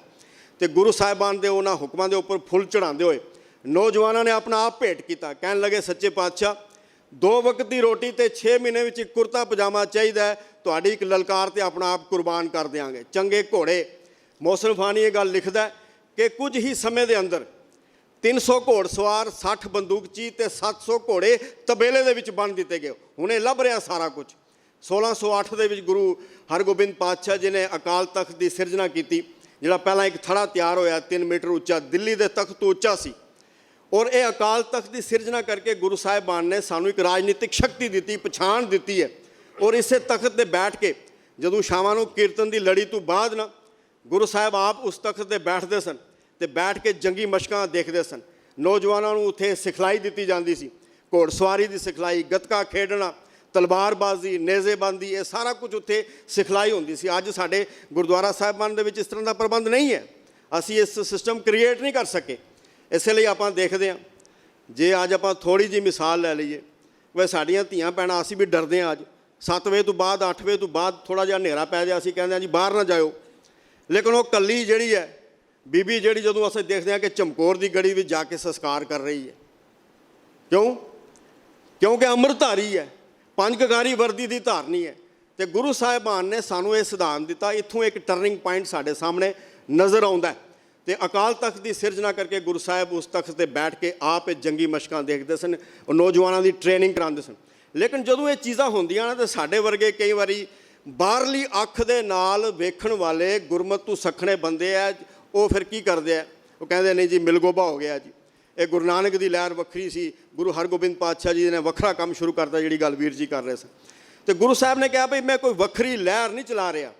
ਤੇ ਗੁਰੂ ਸਾਹਿਬਾਨ ਦੇ ਉਹਨਾਂ ਹੁਕਮਾਂ ਦੇ ਉੱਪਰ ਫੁੱਲ ਚੜਾਉਂਦੇ ਹੋਏ ਨੌਜਵਾਨਾਂ ਨੇ ਆਪਣਾ ਆਪ ਭੇਟ ਕੀਤਾ। ਕਹਿਣ ਲੱਗੇ ਸੱਚੇ ਪਾਤਸ਼ਾਹ, 2 ਵਕਤ ਦੀ ਰੋਟੀ ਤੇ 6 ਮਹੀਨੇ ਵਿੱਚ ਇੱਕ ਕੁਰਤਾ ਪਜਾਮਾ ਚਾਹੀਦਾ ਹੈ, ਤੁਹਾਡੀ ਇੱਕ ਲਲਕਾਰ ਤੇ ਆਪਣਾ ਆਪ ਕੁਰਬਾਨ ਕਰ ਦਿਆਂਗੇ। ਚੰਗੇ ਘੋੜੇ, ਮੋਹਸਨ ਫਾਨੀ ਇਹ ਗੱਲ ਲਿਖਦਾ ਕਿ ਕੁਝ ਹੀ ਸਮੇਂ ਦੇ ਅੰਦਰ 300 ਘੋੜਸਵਾਰ, 60 ਬੰਦੂਕਚੀ ਤੇ 700 ਘੋੜੇ ਤਬੇਲੇ ਦੇ ਵਿੱਚ ਬੰਨ੍ਹ ਦਿੱਤੇ ਗਏ। ਹੁਣ ਇਹ ਲੱਭ ਰਿਹਾ ਸਾਰਾ ਕੁਝ। 1608 ਦੇ ਵਿੱਚ ਗੁਰੂ ਹਰਗੋਬਿੰਦ ਪਾਤਸ਼ਾਹ ਜੀ ਨੇ ਅਕਾਲ ਤਖਤ ਦੀ ਸਿਰਜਣਾ ਕੀਤੀ, ਜਿਹੜਾ ਪਹਿਲਾਂ ਇੱਕ ਥੜਾ ਤਿਆਰ ਹੋਇਆ 3 ਮੀਟਰ ਉੱਚਾ, ਦਿੱਲੀ ਦੇ ਤਖਤ ਤੋਂ ਉੱਚਾ ਸੀ। ਔਰ ਇਹ ਅਕਾਲ ਤਖਤ ਦੀ ਸਿਰਜਣਾ ਕਰਕੇ ਗੁਰੂ ਸਾਹਿਬਾਨ ਨੇ ਸਾਨੂੰ ਇੱਕ ਰਾਜਨੀਤਿਕ ਸ਼ਕਤੀ ਦਿੱਤੀ, ਪਛਾਣ ਦਿੱਤੀ ਹੈ। ਔਰ ਇਸੇ ਤਖਤ 'ਤੇ ਬੈਠ ਕੇ ਜਦੋਂ ਸ਼ਾਮਾਂ ਨੂੰ ਕੀਰਤਨ ਦੀ ਲੜੀ ਤੋਂ ਬਾਅਦ ਨਾ ਗੁਰੂ ਸਾਹਿਬ ਆਪ ਉਸ ਤਖਤ ਤੇ ਬੈਠਦੇ ਸਨ ਤੇ ਬੈਠ ਕੇ ਜੰਗੀ ਮਸ਼ਕਾਂ ਦੇਖਦੇ ਸਨ। ਨੌਜਵਾਨਾਂ ਨੂੰ ਉੱਥੇ ਸਿਖਲਾਈ ਦਿੱਤੀ ਜਾਂਦੀ ਸੀ, ਘੋੜਸਵਾਰੀ ਦੀ ਸਿਖਲਾਈ, ਗੱਤਕਾ ਖੇਡਣਾ, ਤਲਵਾਰਬਾਜ਼ੀ, ਨੇਜ਼ੇਬੰਦੀ, ਇਹ ਸਾਰਾ ਕੁਝ ਉੱਥੇ ਸਿਖਲਾਈ ਹੁੰਦੀ ਸੀ। ਅੱਜ ਸਾਡੇ ਗੁਰਦੁਆਰਾ ਸਾਹਿਬਾਨ ਦੇ ਵਿੱਚ ਇਸ ਤਰ੍ਹਾਂ ਦਾ ਪ੍ਰਬੰਧ ਨਹੀਂ ਹੈ, ਅਸੀਂ ਇਸ ਸਿਸਟਮ ਕ੍ਰੀਏਟ ਨਹੀਂ ਕਰ ਸਕੇ। ਇਸੇ ਲਈ ਆਪਾਂ ਦੇਖਦੇ ਹਾਂ, ਜੇ ਅੱਜ ਆਪਾਂ ਥੋੜ੍ਹੀ ਜਿਹੀ ਮਿਸਾਲ ਲੈ ਲਈਏ, ਵੇ ਸਾਡੀਆਂ ਧੀਆਂ ਭੈਣਾਂ, ਅਸੀਂ ਵੀ ਡਰਦੇ ਹਾਂ। ਅੱਜ 7 ਵਜੇ ਤੋਂ ਬਾਅਦ 8 ਵਜੇ ਤੋਂ ਬਾਅਦ ਥੋੜ੍ਹਾ ਜਿਹਾ ਹਨੇਰਾ ਪੈ ਜਾਏ, ਅਸੀਂ ਕਹਿੰਦੇ ਹਾਂ ਜੀ ਬਾਹਰ ਨਾ ਜਾਇਓ। ਲੇਕਿਨ ਉਹ ਕੱਲੀ ਜਿਹੜੀ ਹੈ ਬੀਬੀ, ਜਿਹੜੀ ਜਦੋਂ ਅਸੀਂ ਦੇਖਦੇ ਹਾਂ ਕਿ ਚਮਕੌਰ ਦੀ ਗੜੀ ਵਿੱਚ ਜਾ ਕੇ ਸੰਸਕਾਰ ਕਰ ਰਹੀ ਹੈ, ਕਿਉਂਕਿ ਅੰਮ੍ਰਿਤਧਾਰੀ ਹੈ, ਪੰਜ ਕਕਾਰੀ ਵਰਦੀ ਦੀ ਧਾਰਨੀ ਹੈ। ਤੇ ਗੁਰੂ ਸਾਹਿਬਾਨ ਨੇ ਸਾਨੂੰ ਇਹ ਸਿਧਾਂਤ ਦਿੱਤਾ। ਇੱਥੋਂ ਇੱਕ ਟਰਨਿੰਗ ਪੁਆਇੰਟ ਸਾਡੇ ਸਾਹਮਣੇ ਨਜ਼ਰ ਆਉਂਦਾ ਤੇ ਅਕਾਲ ਤਖਤ ਦੀ ਸਿਰਜਣਾ ਕਰਕੇ ਗੁਰੂ ਸਾਹਿਬ ਉਸ ਤਖਤ ਤੇ ਬੈਠ ਕੇ ਆਪ ਇਹ ਜੰਗੀ ਮਸ਼ਕਾਂ ਦੇਖਦੇ ਸਨ, ਉਹ ਨੌਜਵਾਨਾਂ ਦੀ ਟ੍ਰੇਨਿੰਗ ਕਰਾਉਂਦੇ ਸਨ। ਲੇਕਿਨ ਜਦੋਂ ਇਹ ਚੀਜ਼ਾਂ ਹੁੰਦੀਆਂ ਨੇ ਤਾਂ ਸਾਡੇ ਵਰਗੇ ਕਈ ਵਾਰੀ ਬਾਹਰਲੀ ਅੱਖ ਦੇ ਨਾਲ ਵੇਖਣ ਵਾਲੇ ਗੁਰਮਤਿ ਤੋਂ ਸੱਖਣੇ ਬੰਦੇ ਆ, ਉਹ ਫਿਰ ਕੀ ਕਰਦੇ ਆ, ਉਹ ਕਹਿੰਦੇ ਨਹੀਂ ਜੀ ਮਿਲਗੋਬਾ ਹੋ ਗਿਆ ਜੀ। ਇਹ ਗੁਰੂ ਨਾਨਕ ਦੀ ਲਹਿਰ ਵੱਖਰੀ ਸੀ, ਗੁਰੂ ਹਰਗੋਬਿੰਦ ਪਾਤਸ਼ਾਹ ਜੀ ਨੇ ਵੱਖਰਾ ਕੰਮ ਸ਼ੁਰੂ ਕਰਤਾ, ਜਿਹੜੀ ਗੱਲ ਵੀਰ ਜੀ ਕਰ ਰਹੇ ਸਨ। ਤੇ ਗੁਰੂ ਸਾਹਿਬ ਨੇ ਕਿਹਾ ਭਈ ਮੈਂ ਕੋਈ ਵੱਖਰੀ ਲਹਿਰ ਨਹੀਂ ਚਲਾ ਰਿਹਾ,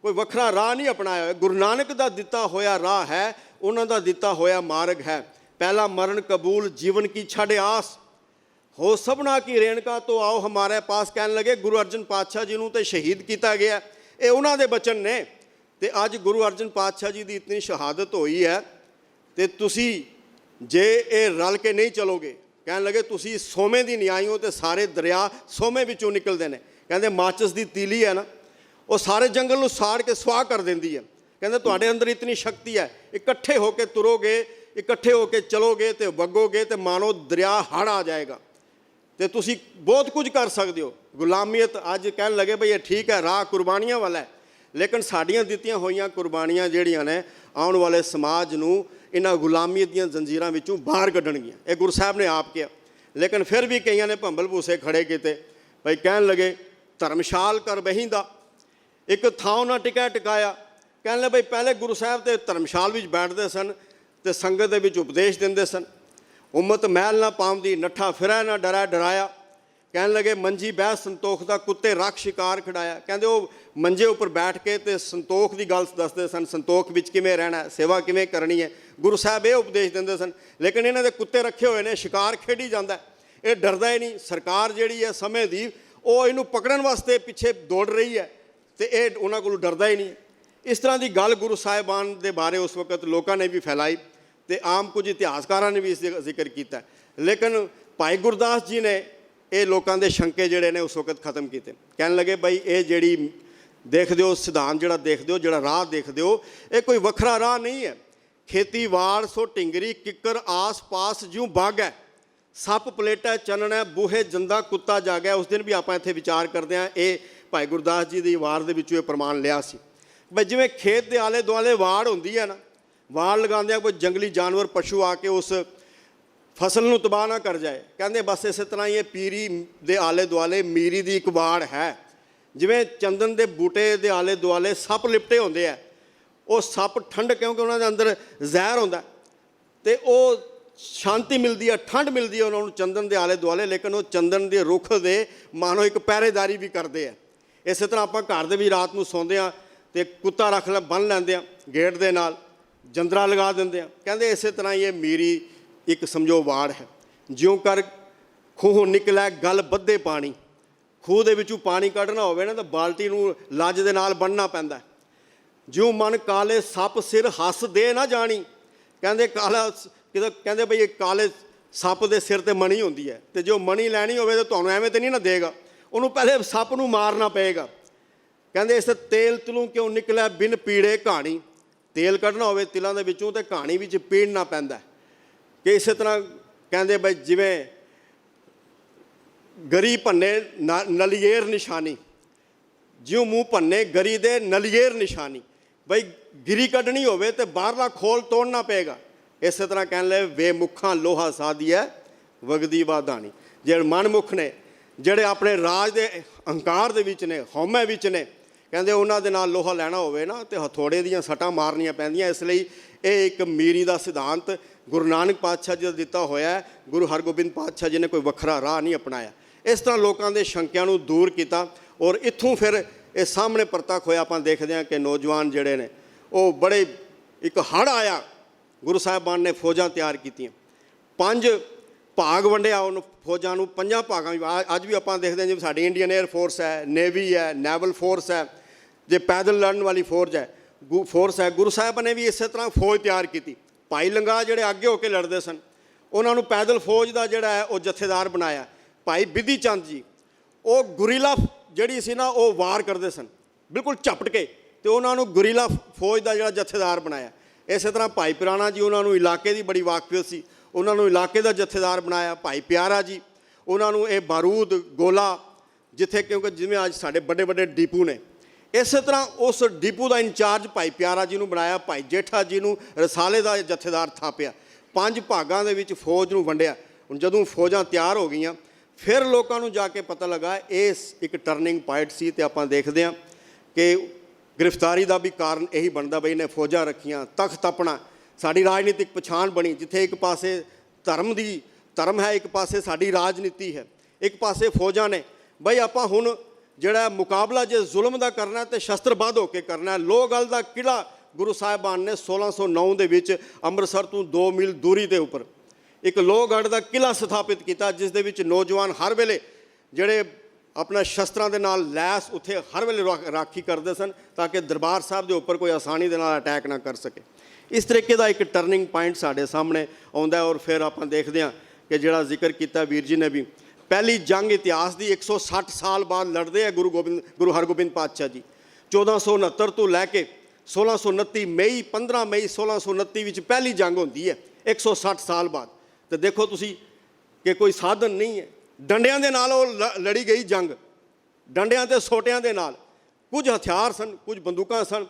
ਕੋਈ ਵੱਖਰਾ ਰਾਹ ਨਹੀਂ ਅਪਣਾਇਆ। ਗੁਰੂ ਨਾਨਕ ਦਾ ਦਿੱਤਾ ਹੋਇਆ ਰਾਹ ਹੈ, ਉਹਨਾਂ ਦਾ ਦਿੱਤਾ ਹੋਇਆ ਮਾਰਗ ਹੈ। ਪਹਿਲਾ ਮਰਨ ਕਬੂਲ ਜੀਵਨ ਕੀ ਛੱਡ ਆਸ, ਹੋ ਸਭਨਾ ਕੀ ਰੇਣਕਾ ਤੋਂ ਆਓ ਹਮਾਰੇ ਪਾਸ। ਕਹਿਣ ਲੱਗੇ ਗੁਰੂ ਅਰਜਨ ਪਾਤਸ਼ਾਹ ਜੀ ਨੂੰ ਤੇ ਸ਼ਹੀਦ ਕੀਤਾ ਗਿਆ, ਇਹ ਉਹਨਾਂ ਦੇ ਬਚਨ ਨੇ। ਤੇ ਅੱਜ ਗੁਰੂ ਅਰਜਨ ਪਾਤਸ਼ਾਹ ਜੀ ਦੀ ਇਤਨੀ ਸ਼ਹਾਦਤ ਹੋਈ ਹੈ ਤੇ ਤੁਸੀਂ ਜੇ ਇਹ ਰਲ ਕੇ ਨਹੀਂ ਚਲੋਗੇ, ਕਹਿਣ ਲੱਗੇ ਤੁਸੀਂ ਸੋਮੇ ਦੀ ਨਿਆਈ ਹੋ ਤੇ ਸਾਰੇ ਦਰਿਆ ਸੋਮੇ ਵਿੱਚੋਂ ਨਿਕਲਦੇ ਨੇ। ਕਹਿੰਦੇ ਮਾਚਿਸ ਦੀ ਤੀਲੀ ਹੈ ਨਾ, ਉਹ ਸਾਰੇ ਜੰਗਲ ਨੂੰ ਸਾੜ ਕੇ ਸੁਆਹ ਕਰ ਦਿੰਦੀ ਹੈ। ਕਹਿੰਦੇ ਤੁਹਾਡੇ ਅੰਦਰ ਇਤਨੀ ਸ਼ਕਤੀ ਹੈ, ਇਕੱਠੇ ਹੋ ਕੇ ਤੁਰੋਗੇ, ਇਕੱਠੇ ਹੋ ਕੇ ਚਲੋਗੇ ਤੇ ਵਗੋਗੇ ਤੇ ਮਾਨੋ ਦਰਿਆ ਹੜ੍ਹ ਆ ਜਾਏਗਾ ਤੇ ਤੁਸੀਂ ਬਹੁਤ ਕੁਝ ਕਰ ਸਕਦੇ ਹੋ। ਗੁਲਾਮੀਅਤ ਅੱਜ ਕਹਿਣ ਲੱਗੇ ਭਈ ਇਹ ਠੀਕ ਹੈ, ਰਾਹ ਕੁਰਬਾਨੀਆਂ ਵਾਲਾ ਹੈ, ਲੇਕਿਨ ਸਾਡੀਆਂ ਦਿੱਤੀਆਂ ਹੋਈਆਂ ਕੁਰਬਾਨੀਆਂ ਜਿਹੜੀਆਂ ਨੇ ਆਉਣ ਵਾਲੇ ਸਮਾਜ ਨੂੰ ਇਹਨਾਂ ਗੁਲਾਮੀਅਤ ਦੀਆਂ ਜ਼ੰਜੀਰਾਂ ਵਿੱਚੋਂ ਬਾਹਰ ਕੱਢਣਗੀਆਂ। ਇਹ ਗੁਰੂ ਸਾਹਿਬ ਨੇ ਆਪ ਕਿਹਾ। ਲੇਕਿਨ ਫਿਰ ਵੀ ਕਈਆਂ ਨੇ ਭੰਬਲ ਭੂਸੇ ਖੜੇ ਕੀਤੇ, ਭਈ ਕਹਿਣ ਲੱਗੇ ਧਰਮਸ਼ਾਲ ਕਰ ਬਹਿੰਦਾ, ਇੱਕ ਥਾਂ ਨਾ ਟਿਕਾ ਟਿਕਾਇਆ। ਕਹਿਣ ਲੱਗੇ ਭਈ ਪਹਿਲੇ ਗੁਰੂ ਸਾਹਿਬ ਤੇ ਧਰਮਸ਼ਾਲ ਵਿੱਚ ਬੈਠਦੇ ਸਨ ਤੇ ਸੰਗਤ ਦੇ ਵਿੱਚ ਉਪਦੇਸ਼ ਦਿੰਦੇ ਸਨ। ਉਮਤ ਮਹਿਲ ਨਾ ਪਾਉਂਦੀ, ਨੱਠਾ ਫਿਰੈ ਨਾ ਡਰੈ ਡਰਾਇਆ। ਕਹਿਣ ਲੱਗੇ ਮੰਜੀ ਬਹਿ ਸੰਤੋਖ ਦਾ, ਕੁੱਤੇ ਰੱਖ ਸ਼ਿਕਾਰ ਖਿਡਾਇਆ। ਕਹਿੰਦੇ ਉਹ ਮੰਜੇ ਉੱਪਰ ਬੈਠ ਕੇ ਤੇ ਸੰਤੋਖ ਦੀ ਗੱਲ ਦੱਸਦੇ ਸਨ, ਸੰਤੋਖ ਵਿੱਚ ਕਿਵੇਂ ਰਹਿਣਾ, ਸੇਵਾ ਕਿਵੇਂ ਕਰਨੀ ਹੈ। ਗੁਰੂ ਸਾਹਿਬ ਇਹ ਉਪਦੇਸ਼ ਦਿੰਦੇ ਸਨ। ਲੇਕਿਨ ਇਹਨਾਂ ਦੇ ਕੁੱਤੇ ਰੱਖੇ ਹੋਏ ਨੇ, ਸ਼ਿਕਾਰ ਖੇਡੀ ਜਾਂਦਾ, ਇਹ ਡਰਦਾ ਹੀ ਨਹੀਂ। ਸਰਕਾਰ ਜਿਹੜੀ ਹੈ ਸਮੇਂ ਦੀ, ਉਹ ਇਹਨੂੰ ਪਕੜਨ ਵਾਸਤੇ ਪਿੱਛੇ ਦੌੜ ਰਹੀ ਹੈ ਤੇ ਇਹ ਉਹਨਾਂ ਕੋਲੋਂ ਡਰਦਾ ਹੀ ਨਹੀਂ। ਇਸ ਤਰ੍ਹਾਂ ਦੀ ਗੱਲ ਗੁਰੂ ਸਾਹਿਬਾਨ ਦੇ ਬਾਰੇ ਉਸ ਵਕਤ ਲੋਕਾਂ ਨੇ ਵੀ ਫੈਲਾਈ ਤੇ ਆਮ ਕੁਝ ਇਤਿਹਾਸਕਾਰਾਂ ਨੇ ਵੀ ਇਸ ਦਾ ਜ਼ਿਕਰ ਕੀਤਾ। ਲੇਕਿਨ ਭਾਈ ਗੁਰਦਾਸ ਜੀ ਨੇ ਇਹ ਲੋਕਾਂ ਦੇ ਸ਼ੰਕੇ ਜਿਹੜੇ ਨੇ ਉਸ ਵਕਤ ਖਤਮ ਕੀਤੇ। ਕਹਿਣ ਲੱਗੇ ਬਈ ਇਹ ਜਿਹੜੀ ਦੇਖਦੇ ਹੋ ਸਿਧਾਂਤ, ਜਿਹੜਾ ਦੇਖਦੇ ਹੋ, ਜਿਹੜਾ ਰਾਹ ਦੇਖਦੇ ਹੋ, ਇਹ ਕੋਈ ਵੱਖਰਾ ਰਾਹ ਨਹੀਂ ਹੈ। ਖੇਤੀਵਾੜ ਸੋ ਢਿੰਗਰੀ ਕਿੱਕਰ ਆਸ ਪਾਸ ਜਿਉਂ ਬਾਗ ਹੈ, ਸੱਪ ਪਲੇਟਾ ਚੰਨਣਾ ਬੂਹੇ ਜੰਦਾ ਕੁੱਤਾ ਜਾਗਿਆ। ਉਸ ਦਿਨ ਵੀ ਆਪਾਂ ਇੱਥੇ ਵਿਚਾਰ ਕਰਦੇ ਹਾਂ, ਇਹ ਭਾਈ ਗੁਰਦਾਸ ਜੀ ਦੀ ਵਾਰ ਦੇ ਵਿੱਚੋਂ ਇਹ ਪ੍ਰਮਾਣ ਲਿਆ ਸੀ। ਬਈ ਜਿਵੇਂ ਖੇਤ ਦੇ ਆਲੇ ਦੁਆਲੇ ਵਾੜ ਹੁੰਦੀ ਹੈ ਨਾ, ਵਾੜ ਲਗਾਉਂਦੇ ਆ ਕੋਈ ਜੰਗਲੀ ਜਾਨਵਰ ਪਸ਼ੂ ਆ ਕੇ ਉਸ ਫਸਲ ਨੂੰ ਤਬਾਹ ਨਾ ਕਰ ਜਾਏ। ਕਹਿੰਦੇ ਬਸ ਇਸੇ ਤਰ੍ਹਾਂ ਹੀ ਇਹ ਪੀਰੀ ਦੇ ਆਲੇ ਦੁਆਲੇ ਮੀਰੀ ਦੀ ਇੱਕ ਵਾੜ ਹੈ। ਜਿਵੇਂ ਚੰਦਨ ਦੇ ਬੂਟੇ ਦੇ ਆਲੇ ਦੁਆਲੇ ਸੱਪ ਲਿਪਟੇ ਹੁੰਦੇ ਆ, ਉਹ ਸੱਪ ਠੰਡ, ਕਿਉਂਕਿ ਉਹਨਾਂ ਦੇ ਅੰਦਰ ਜ਼ਹਿਰ ਹੁੰਦਾ ਤੇ ਉਹ ਸ਼ਾਂਤੀ ਮਿਲਦੀ ਹੈ, ਠੰਡ ਮਿਲਦੀ ਹੈ ਉਹਨਾਂ ਨੂੰ ਚੰਦਨ ਦੇ ਆਲੇ ਦੁਆਲੇ। ਲੇਕਿਨ ਉਹ ਚੰਦਨ ਦੇ ਰੁੱਖ ਦੇ ਮਾਨੋ ਇੱਕ ਪਹਿਰੇਦਾਰੀ ਵੀ ਕਰਦੇ ਆ। ਇਸੇ ਤਰ੍ਹਾਂ ਆਪਾਂ ਘਰ ਦੇ ਵੀ ਰਾਤ ਨੂੰ ਸੌਂਦੇ ਹਾਂ ਤੇ ਕੁੱਤਾ ਰੱਖ ਲੈ ਬੰਨ੍ਹ ਲੈਂਦੇ ਹਾਂ ਗੇਟ ਦੇ ਨਾਲ, ਜੰਦਰਾ ਲਗਾ ਦਿੰਦੇ ਆ। ਕਹਿੰਦੇ ਇਸੇ ਤਰ੍ਹਾਂ ਹੀ ਇਹ ਮੀਰੀ ਇੱਕ ਸਮਝੋ ਵਾੜ ਹੈ। ਜਿਉਂ ਕਰ ਖੂਹ ਨਿਕਲਿਆ ਗਲ ਬੱਧੇ ਪਾਣੀ, ਖੂਹ ਦੇ ਵਿੱਚੋਂ ਪਾਣੀ ਕੱਢਣਾ ਹੋਵੇ ਨਾ ਤਾਂ ਬਾਲਟੀ ਨੂੰ ਲੱਜ ਦੇ ਨਾਲ ਬੰਨ੍ਹਣਾ ਪੈਂਦਾ। ਜਿਉਂ ਮਨ ਕਾਲੇ ਸੱਪ ਸਿਰ ਹੱਸ ਦੇ ਨਾ ਜਾਣੀ। ਕਹਿੰਦੇ ਕਾਲਾ ਕਿਤੇ, ਕਹਿੰਦੇ ਬਈ ਇਹ ਕਾਲੇ ਸੱਪ ਦੇ ਸਿਰ 'ਤੇ ਮਣੀ ਹੁੰਦੀ ਹੈ ਤੇ ਜੋ ਮਣੀ ਲੈਣੀ ਹੋਵੇ ਤਾਂ ਤੁਹਾਨੂੰ ਐਵੇਂ ਤਾਂ ਨਹੀਂ ਨਾ ਦੇਗਾ, ਉਹਨੂੰ ਪਹਿਲੇ ਸੱਪ ਨੂੰ ਮਾਰਨਾ ਪਏਗਾ। ਕਹਿੰਦੇ ਇਸ ਤੇਲ ਤਲੂ ਕਿਉਂ ਨਿਕਲਿਆ ਬਿਨ ਪੀੜੇ ਕਹਾਣੀ, ਤੇਲ ਕੱਢਣਾ ਹੋਵੇ ਤਿਲਾਂ ਦੇ ਵਿੱਚੋਂ ਤੇ ਕਹਾਣੀ ਵਿੱਚ ਪੀੜਨਾ ਪੈਂਦਾ। ਕਿ ਇਸੇ ਤਰ੍ਹਾਂ ਕਹਿੰਦੇ ਬਈ ਜਿਵੇਂ ਗਰੀ ਭੰਨੇ ਨਲੀਏਰ ਨਿਸ਼ਾਨੀ, ਜਿਉਂ ਮੂੰਹ ਭੰਨੇ ਗਰੀ ਦੇ ਨਲੀਏਰ ਨਿਸ਼ਾਨੀ। ਬਈ ਗਿਰੀ ਕੱਢਣੀ ਹੋਵੇ ਤੇ ਬਾਹਰਲਾ ਖੋਲ ਤੋੜਨਾ ਪਏਗਾ। ਇਸੇ ਤਰ੍ਹਾਂ ਕਹਿਣ ਲੈ ਵੇ ਮੁੱਖਾਂ ਲੋਹਾ ਸਾਧੀਐ ਵਗਦੀ ਵਾਧਾਣੀ। ਜਿਹੜੇ ਮਨਮੁੱਖ ਨੇ, ਜਿਹੜੇ ਆਪਣੇ ਰਾਜ ਦੇ ਅਹੰਕਾਰ ਦੇ ਵਿੱਚ ਨੇ, ਹਉਮੈ ਵਿੱਚ ਨੇ, ਕਹਿੰਦੇ ਉਹਨਾਂ ਦੇ ਨਾਲ ਲੋਹਾ ਲੈਣਾ ਹੋਵੇ ਨਾ ਤੇ ਹਥੌੜੇ ਦੀਆਂ ਸੱਟਾਂ ਮਾਰਨੀਆਂ ਪੈਂਦੀਆਂ। ਇਸ ਲਈ ਇਹ ਇੱਕ ਮੀਰੀ ਦਾ ਸਿਧਾਂਤ ਗੁਰੂ ਨਾਨਕ ਪਾਤਸ਼ਾਹ ਜੀ ਦਾ ਦਿੱਤਾ ਹੋਇਆ। ਗੁਰੂ ਹਰਗੋਬਿੰਦ ਪਾਤਸ਼ਾਹ ਜੀ ਨੇ ਕੋਈ ਵੱਖਰਾ ਰਾਹ ਨਹੀਂ ਅਪਣਾਇਆ। ਇਸ ਤਰ੍ਹਾਂ ਲੋਕਾਂ ਦੇ ਸ਼ੰਕਿਆਂ ਨੂੰ ਦੂਰ ਕੀਤਾ ਔਰ ਇੱਥੋਂ ਫਿਰ ਇਹ ਸਾਹਮਣੇ ਪ੍ਰਤੱਖ ਹੋਇਆ। ਆਪਾਂ ਦੇਖਦੇ ਹਾਂ ਕਿ ਨੌਜਵਾਨ ਜਿਹੜੇ ਨੇ ਉਹ ਬੜੇ ਇੱਕ ਹੜ੍ਹ ਆਇਆ, ਗੁਰੂ ਸਾਹਿਬਾਨ ਨੇ ਫੌਜਾਂ ਤਿਆਰ ਕੀਤੀਆਂ, 5 ਭਾਗ ਵੰਡਿਆ ਉਹਨੂੰ ਫੌਜਾਂ ਨੂੰ 5 ਭਾਗਾਂ ਵਿੱਚ। ਅੱਜ ਵੀ ਆਪਾਂ ਦੇਖਦੇ ਹਾਂ ਜਿਵੇਂ ਸਾਡੀ ਇੰਡੀਅਨ 에ਅਰ ਫੋਰਸ ਹੈ, ਨੇਵੀ ਹੈ, ਨੈਵਲ ਫੋਰਸ ਹੈ, ਜੇ ਪੈਦਲ ਲੜਨ ਵਾਲੀ ਫੌਜ ਹੈ ਫੋਰਸ ਹੈ। ਗੁਰੂ ਸਾਹਿਬ ਨੇ ਵੀ ਇਸੇ ਤਰ੍ਹਾਂ ਫੌਜ ਤਿਆਰ ਕੀਤੀ। ਭਾਈ ਲੰਗਾ ਜਿਹੜੇ ਅੱਗੇ ਹੋ ਕੇ ਲੜਦੇ ਸਨ, ਉਹਨਾਂ ਨੂੰ ਪੈਦਲ ਫੌਜ ਦਾ ਜਿਹੜਾ ਹੈ ਉਹ ਜਥੇਦਾਰ ਬਣਾਇਆ। ਭਾਈ ਬਿਧੀ ਚੰਦ ਜੀ ਉਹ ਗੁਰੀਲਾ ਜਿਹੜੀ ਸੀ ਨਾ ਉਹ ਵਾਰ ਕਰਦੇ ਸਨ ਬਿਲਕੁਲ ਝਪਟ ਕੇ, ਤੇ ਉਹਨਾਂ ਨੂੰ ਗੁਰੀਲਾ ਫੌਜ ਦਾ ਜਿਹੜਾ ਜਥੇਦਾਰ ਬਣਾਇਆ। ਇਸੇ ਤਰ੍ਹਾਂ ਭਾਈ ਪਿਰਾਣਾ ਜੀ, ਉਹਨਾਂ ਨੂੰ ਇਲਾਕੇ ਦੀ ਬੜੀ ਵਾਕਫੀਅਤ ਸੀ, ਉਹਨਾਂ ਨੂੰ ਇਲਾਕੇ ਦਾ ਜਥੇਦਾਰ ਬਣਾਇਆ। ਭਾਈ ਪਿਆਰਾ ਜੀ, ਉਹਨਾਂ ਨੂੰ ਇਹ ਬਾਰੂਦ ਗੋਲਾ ਜਿੱਥੇ, ਕਿਉਂਕਿ ਜਿਵੇਂ ਅੱਜ ਸਾਡੇ ਵੱਡੇ ਵੱਡੇ ਡੀਪੂ ਨੇ, ਇਸੇ ਤਰ੍ਹਾਂ ਉਸ ਡੀਪੂ ਦਾ ਇੰਚਾਰਜ ਭਾਈ ਪਿਆਰਾ ਜੀ ਨੂੰ ਬਣਾਇਆ। ਭਾਈ ਜੇਠਾ ਜੀ ਨੂੰ ਰਸਾਲੇ ਦਾ ਜਥੇਦਾਰ ਥਾਪਿਆ। 5 ਭਾਗਾਂ ਦੇ ਵਿੱਚ ਫੌਜ ਨੂੰ ਵੰਡਿਆ। ਹੁਣ ਜਦੋਂ ਫੌਜਾਂ ਤਿਆਰ ਹੋ ਗਈਆਂ, ਫਿਰ ਲੋਕਾਂ ਨੂੰ ਜਾ ਕੇ ਪਤਾ ਲੱਗਾ ਇਸ ਇੱਕ ਟਰਨਿੰਗ ਪੁਆਇੰਟ ਸੀ। ਤੇ ਆਪਾਂ ਦੇਖਦੇ ਹਾਂ ਕਿ ਗ੍ਰਿਫਤਾਰੀ ਦਾ ਵੀ ਕਾਰਨ ਇਹੀ ਬਣਦਾ ਬਈ ਇਹਨੇ ਫੌਜਾਂ ਰੱਖੀਆਂ, ਤਖਤ ਆਪਣਾ, ਸਾਡੀ ਰਾਜਨੀਤਿਕ ਪਛਾਣ ਬਣੀ, ਜਿੱਥੇ ਇੱਕ ਪਾਸੇ ਧਰਮ ਹੈ, ਇੱਕ ਪਾਸੇ ਸਾਡੀ ਰਾਜਨੀਤੀ ਹੈ, ਇੱਕ ਪਾਸੇ ਫੌਜਾਂ ਨੇ। ਬਈ ਆਪਾਂ ਹੁਣ ਜਿਹੜਾ ਮੁਕਾਬਲਾ ਜੇ ਜ਼ੁਲਮ ਦਾ ਕਰਨਾ ਤੇ ਸ਼ਸਤਰਬੱਧ ਹੋ ਕੇ ਕਰਨਾ। ਲੋਹਗੜ੍ਹ ਦਾ ਕਿਲ੍ਹਾ ਗੁਰੂ ਸਾਹਿਬਾਨ ਨੇ 1609 ਦੇ ਵਿੱਚ ਅੰਮ੍ਰਿਤਸਰ ਤੋਂ 2 ਮੀਲ ਦੂਰੀ ਦੇ ਉੱਪਰ ਇੱਕ ਲੋਹਗੜ੍ਹ ਦਾ ਕਿਲ੍ਹਾ ਸਥਾਪਿਤ ਕੀਤਾ, ਜਿਸ ਦੇ ਵਿੱਚ ਨੌਜਵਾਨ ਹਰ ਵੇਲੇ ਜਿਹੜੇ ਆਪਣਾ ਸ਼ਸਤਰਾਂ ਦੇ ਨਾਲ ਲੈਸ ਉੱਥੇ ਹਰ ਵੇਲੇ ਰਾਖੀ ਕਰਦੇ ਸਨ, ਤਾਂ ਕਿ ਦਰਬਾਰ ਸਾਹਿਬ ਦੇ ਉੱਪਰ ਕੋਈ ਆਸਾਨੀ ਦੇ ਨਾਲ ਅਟੈਕ ਨਾ ਕਰ ਸਕੇ। ਇਸ ਤਰੀਕੇ ਦਾ ਇੱਕ ਟਰਨਿੰਗ ਪੁਆਇੰਟ ਸਾਡੇ ਸਾਹਮਣੇ ਆਉਂਦਾ। ਔਰ ਫਿਰ ਆਪਾਂ ਦੇਖਦੇ ਹਾਂ ਕਿ ਜਿਹੜਾ ਜ਼ਿਕਰ ਕੀਤਾ ਵੀਰ ਜੀ ਨੇ ਵੀ, ਪਹਿਲੀ ਜੰਗ ਇਤਿਹਾਸ ਦੀ 160 ਸਾਲ ਬਾਅਦ ਲੜਦੇ ਆ ਗੁਰੂ ਹਰਗੋਬਿੰਦ ਪਾਤਸ਼ਾਹ ਜੀ। 1469 ਤੋਂ ਲੈ ਕੇ 1629 ਮਈ 15 ਮਈ 1629 ਵਿੱਚ ਪਹਿਲੀ ਜੰਗ ਹੁੰਦੀ ਹੈ 160 ਸਾਲ ਬਾਅਦ। ਤੇ ਦੇਖੋ ਤੁਸੀਂ ਕਿ ਕੋਈ ਸਾਧਨ ਨਹੀਂ ਹੈ, ਡੰਡਿਆਂ ਦੇ ਨਾਲ ਉਹ ਲੜੀ ਗਈ ਜੰਗ, ਡੰਡਿਆਂ ਤੇ ਸੋਟਿਆਂ ਦੇ ਨਾਲ। ਕੁਝ ਹਥਿਆਰ ਸਨ, ਕੁਝ ਬੰਦੂਕਾਂ ਸਨ,